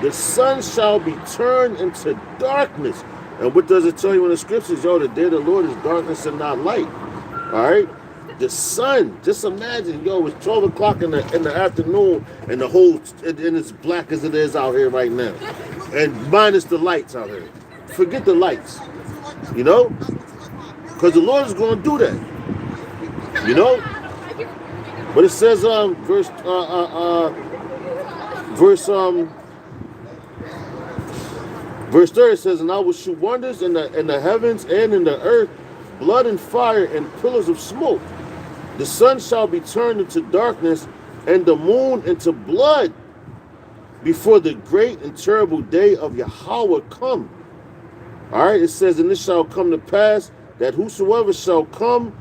The sun shall be turned into darkness. And what does it tell you in the scriptures? Yo, the day of the Lord is darkness and not light. All right? The sun, just imagine, yo, it's 12 o'clock in the afternoon and and it's black as it is out here right now. And minus the lights out here. forget the lights, you know, because the Lord is going to do that, you know. But it says, verse 30 says, and I will shoot wonders in the heavens and in the earth, blood and fire and pillars of smoke. The sun shall be turned into darkness and the moon into blood before the great and terrible day of Yahweh come. All right, it says, and it shall come to pass that whosoever shall come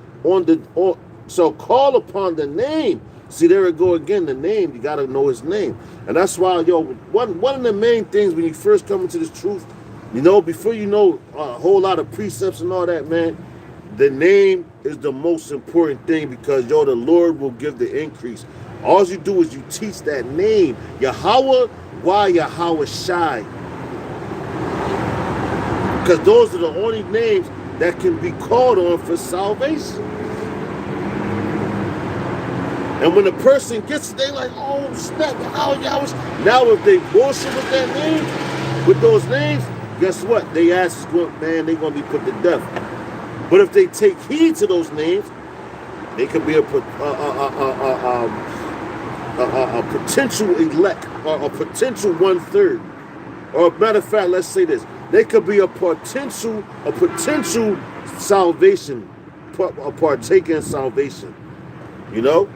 shall call upon the name. See, there it go again, the name. You got to know his name. And that's why, one of the main things when you first come into this truth, you know, before you know a whole lot of precepts and all that, man, the name is the most important thing because, the Lord will give the increase. All you do is you teach that name. Yahweh, why Yahweh Shai? Because those are the only names that can be called on for salvation. And when a person gets it, they like, oh, snap, Yahweh. Now if they bullshit with that name, with those names, guess what? They ass is going, man, they're going to be put to death. But if they take heed to those names, they could be a potential elect or a potential 1/3. Or matter of fact, let's say this: they could be a potential salvation, a partaker in salvation. You know,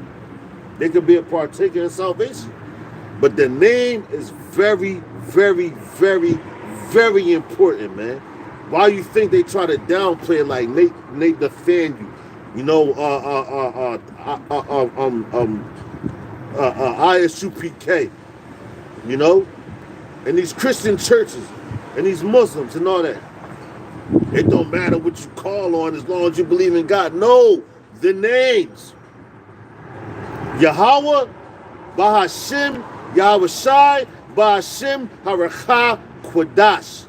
they could be a partaker in salvation. But the name is very, very, very, very important, man. Why you think they try to downplay it like Nate Nathaniel, you know, ISUPK, you know, and these Christian churches and these Muslims and all that. It don't matter what you call on as long as you believe in God. No, the names. Yahweh, Bahashim, Yahweh Shai, Bahashim, Haracha, Quadash.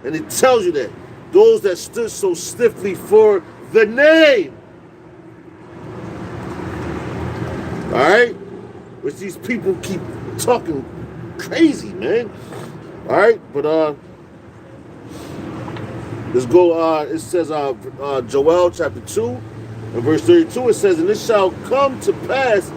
And it tells you that those that stood so stiffly for the name. All right? Which these people keep talking crazy, man. All right? But let's go. It says Joel chapter 2 and verse 32. It says, and it shall come to pass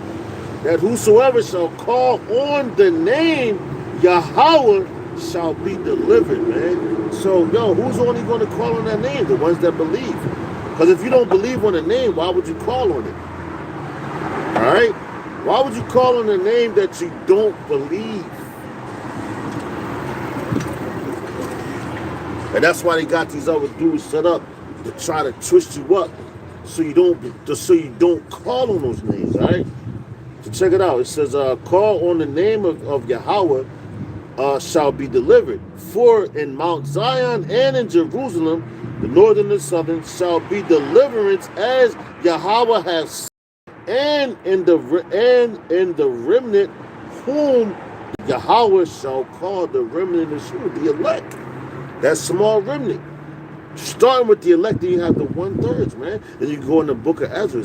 that whosoever shall call on the name Yahweh shall be delivered, man. So, who's only going to call on that name? The ones that believe. Because if you don't believe on a name, why would you call on it? All right? Why would you call on a name that you don't believe? And that's why they got these other dudes set up to try to twist you up so you don't call on those names, all right? So check it out. It says, call on the name of Yahweh shall be delivered. For in Mount Zion and in Jerusalem, the northern and the southern, shall be deliverance as Yahweh has said, and in the remnant whom Yahweh shall call the remnant of Israel, the elect. That small remnant. Starting with the elect, then you have the 1/3, man. Then you go in the book of Ezra,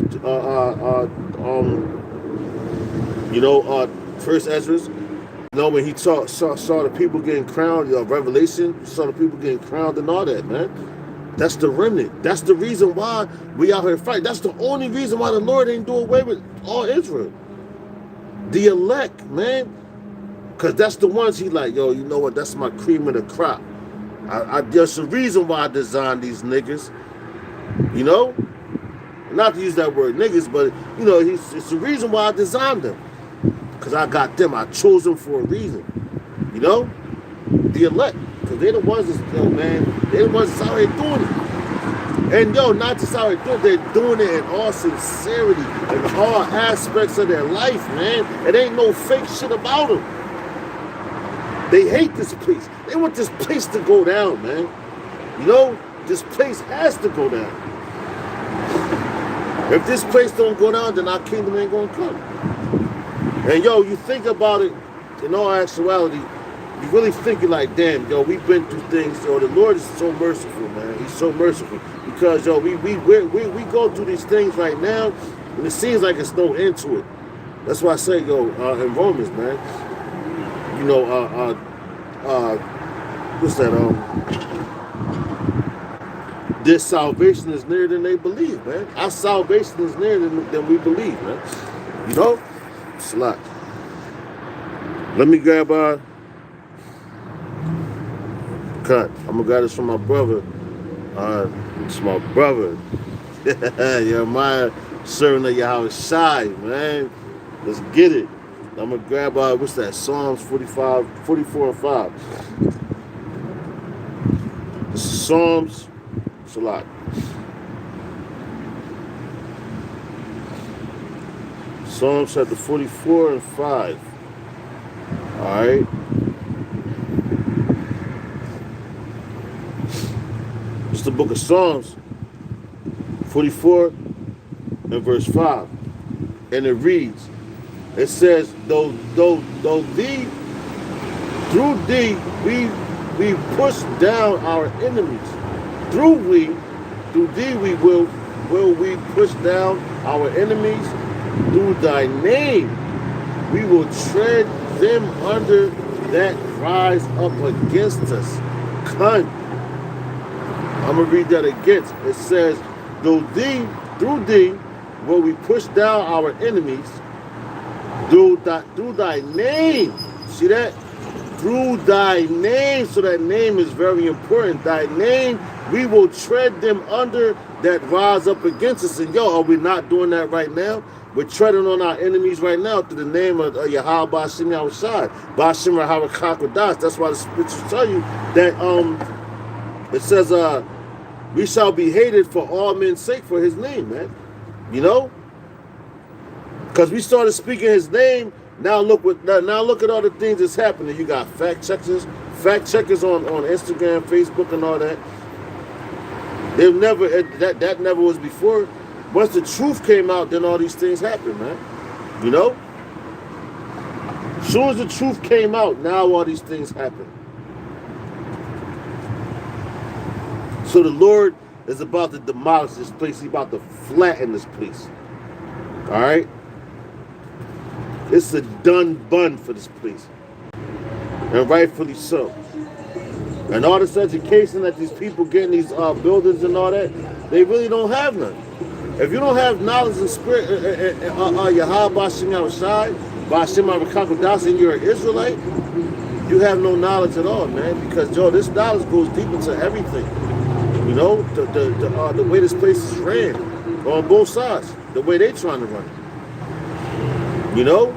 first Ezra. When he saw the people getting crowned, Revelation, saw the people getting crowned and all that, man. That's the remnant. That's the reason why we out here fighting. That's the only reason why the Lord ain't do away with all Israel. The elect, man. Because that's the ones he like, you know what? That's my cream of the crop. There's a reason why I designed these niggas. You know? Not to use that word niggas, but, it's the reason why I designed them. Because I got them. I chose them for a reason. You know? The elect. Because they're the ones that's, they're the ones that's out here doing it. And, not just out here doing it, they're doing it in all sincerity, in all aspects of their life, man. It ain't no fake shit about them. They hate this place. They want this place to go down, man. This place has to go down. If this place don't go down, then our kingdom ain't gonna come. And you think about it, in all actuality, you really thinking like, damn, we've been through things. The Lord is so merciful, man. He's so merciful because we go through these things right now, and it seems like it's no end to it. That's why I say, in Romans, man. what's that? Their salvation is nearer than they believe, man. Our salvation is nearer than we believe, man. You know? It's a lot. Let me grab cut. I'm gonna grab this from my brother. It's my brother. Jeremiah, servant of Yahweh Shai, man. Let's get it. I'm gonna grab what's that? Psalms 44 and 5. This is Psalms. It's a lot. Psalms chapter 44 and 5. Alright. It's the book of Psalms 44 and verse 5. And it reads, it says, though thee, through thee, we push down our enemies. Through thee we will we push down our enemies. Through thy name we will tread them under that rise up against us. Cunt. I'm gonna read that again. It says, through thee will we push down our enemies. Through thy name. See that? Through thy name. So that name is very important. Thy name, we will tread them under that rise up against us. And yo, are we not doing that right now? We're treading on our enemies right now through the name of Yahweh Bashim Yahushai. Bashim Rahawakakodas. That's why the scriptures tell you that it says we shall be hated for all men's sake for his name, man. You know? Because we started speaking his name. Now look at all the things that's happening. You got fact checkers on Instagram, Facebook, and all that. They've never that never was before. Once the truth came out, then all these things happened, man. You know? As soon as the truth came out, now all these things happen. So the Lord is about to demolish this place. He's about to flatten this place. All right? It's a done bun for this place. And rightfully so. And all this education that these people get in these buildings and all that, they really don't have none. If you don't have knowledge and spirit, Yahweh Bashim Yahushai, Bashim Arakakodas, and you're an Israelite, you have no knowledge at all, man. Because, yo, this knowledge goes deep into everything. You know, the way this place is ran on both sides, the way they trying to run it. You know,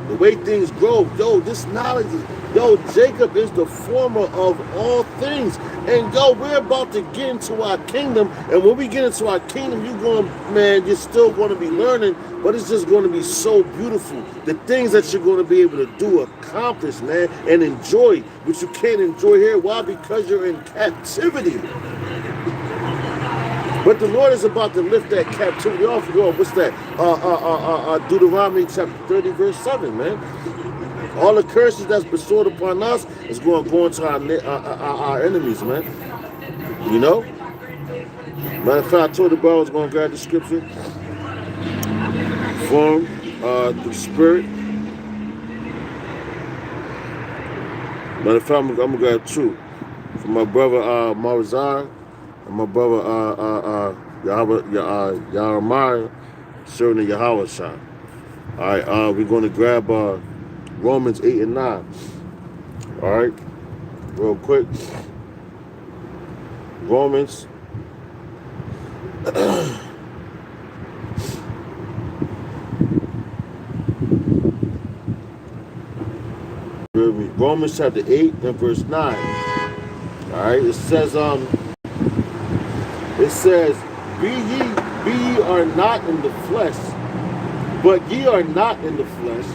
the way things grow. Yo, this knowledge is, yo, Jacob is the former of all things. And yo, we're about to get into our kingdom. And when we get into our kingdom, you're still going to be learning, but it's just going to be so beautiful. The things that you're going to be able to do, accomplish, man, and enjoy, which you can't enjoy here. Why? Because you're in captivity. But the Lord is about to lift that captivity off. Yo, what's that? Deuteronomy chapter 30, verse 7, man. All the curses that's bestowed upon us is going to go into our enemies, man. You know? Matter of fact, I told the brother I was going to grab the scripture from the Spirit. Matter of fact, I'm going to grab two. From my brother Marazar and my brother Jeremiah, servant of Yahweh Shai. All right, we're going to grab Romans 8 and 9. All right, real quick. Romans. Romans chapter 8 and verse 9. All right, it says, be ye are not in the flesh, but ye are not in the flesh,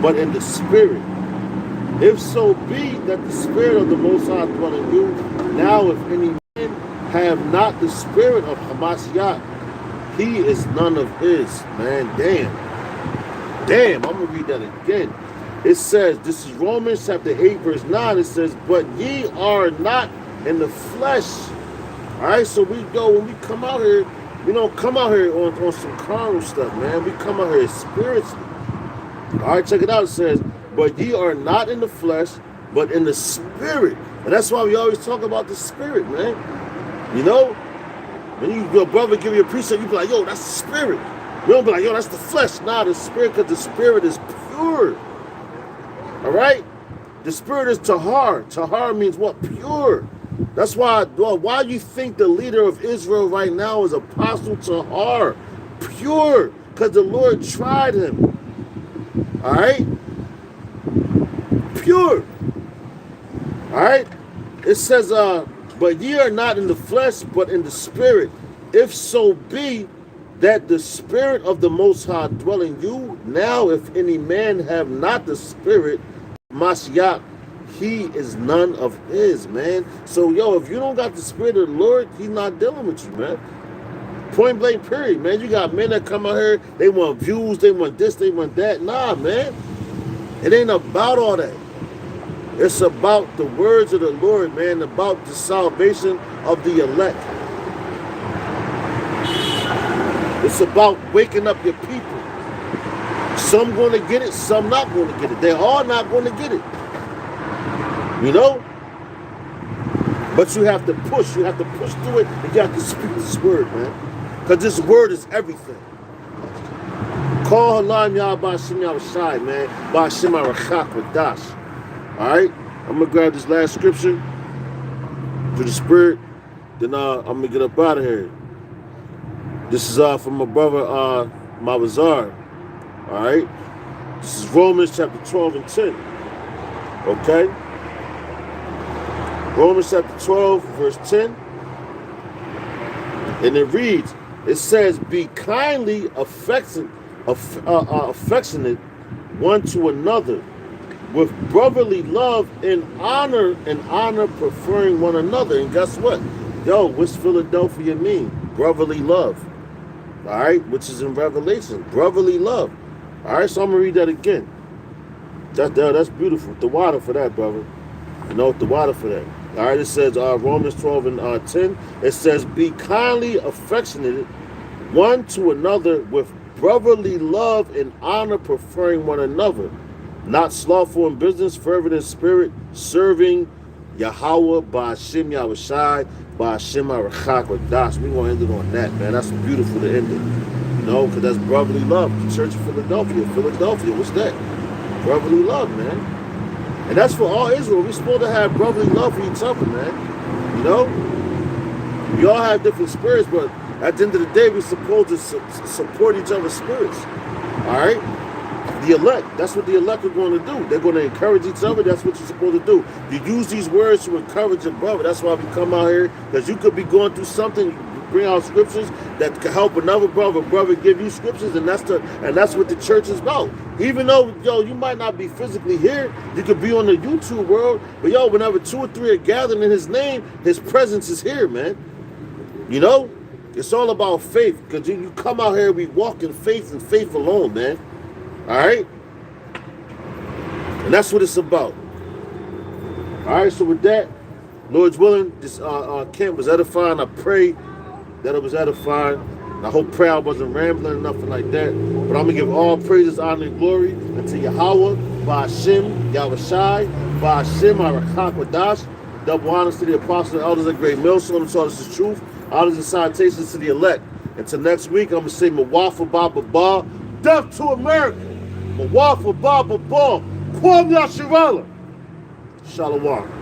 but in the spirit. If so be that the spirit of the Most High dwell in you. Now, if any man have not the spirit of Hamashiach, he is none of his. Man, damn, I'm gonna read that again. It says, this is Romans chapter 8, verse 9. It says, but ye are not in the flesh. All right, so when we come out here, we don't come out here on some carnal stuff, man. We come out here spiritually. All right, check it out. It says, but ye are not in the flesh, but in the spirit. And that's why we always talk about the spirit, man. You know? When your brother give you a precept, you be like, yo, that's the spirit. We don't be like, yo, that's the flesh. Nah, the spirit, because the spirit is pure. All right? The spirit is tahar. Tahar means what? Pure. That's why you think the leader of Israel right now is Apostle Tahar. Pure. Because the Lord tried him. All right? Pure. All right? It says, but ye are not in the flesh, but in the spirit. If so be that the spirit of the Most High dwell in you. Now, if any man have not the spirit, Mashiach, he is none of his, man. So, yo, if you don't got the spirit of the Lord, he's not dealing with you, man. Point blank, period, man. You got men that come out here, they want views, they want this, they want that. Nah, man. It ain't about all that. It's about the words of the Lord, man, about the salvation of the elect. It's about waking up your people. Some going to get it, some not going to get it. They're all not going to get it. You know? But you have to push. You have to push through it, and you have to speak this word, man. Because this word is everything. Call Halam Yah Ba'Shem Yahushai, man. Ba'Shem Arachak with Dash. Alright? I'm going to grab this last scripture for the spirit. Then I'm going to get up out of here. This is from my brother Mawazar. Alright? This is Romans chapter 12 and 10. Okay? Romans chapter 12, verse 10. And it reads, it says, be kindly affectionate one to another, with brotherly love and honor preferring one another. And guess what? Yo, what's Philadelphia mean? Brotherly love. All right, which is in Revelation. Brotherly love. All right, so I'm going to read that again. That's beautiful. The water for that, brother. You know, the water for that. All right, it says Romans 12 and 10. It says, be kindly affectionate one to another with brotherly love and honor preferring one another. Not slothful in business, fervent in spirit, serving Yahweh Ba'Shem Yahushai, Ba'Shem Arachak Radash. We're going to end it on that, man. That's beautiful to end it. You know, because that's brotherly love. The Church of Philadelphia. Philadelphia, what's that? Brotherly love, man. And that's for all Israel. We're supposed to have brotherly love for each other, man. You know? We all have different spirits, but at the end of the day, we're supposed to support each other's spirits. All right? The elect, that's what the elect are going to do. They're going to encourage each other. That's what you're supposed to do. You use these words to encourage your brother. That's why we come out here, because you could be going through something. You bring out scriptures that can help another brother. Brother give you scriptures, and that's what the church is about. Even though, yo, you might not be physically here, you could be on the YouTube world, but yo, whenever 2 or 3 are gathered in his name, his presence is here, man. You know? It's all about faith, because you come out here, we walk in faith and faith alone, man. All right? And that's what it's about. All right, so with that, Lord's willing, this camp was edifying. I pray that it was edifying. I hope prayer I wasn't rambling or nothing like that. But I'm going to give all praises, honor, and glory unto Yahweh, Ba'Shem, Yahushai, Ba'Shem, Arachak Wadash. Double honors to the apostles and elders of Great Millstone who taught us the truth. Honors and salutations to the elect. Until next week, I'm going to say Mawafa Baba Ba. Death to America. Mawafa Baba Ba. Kwam Yasharala. Shalom.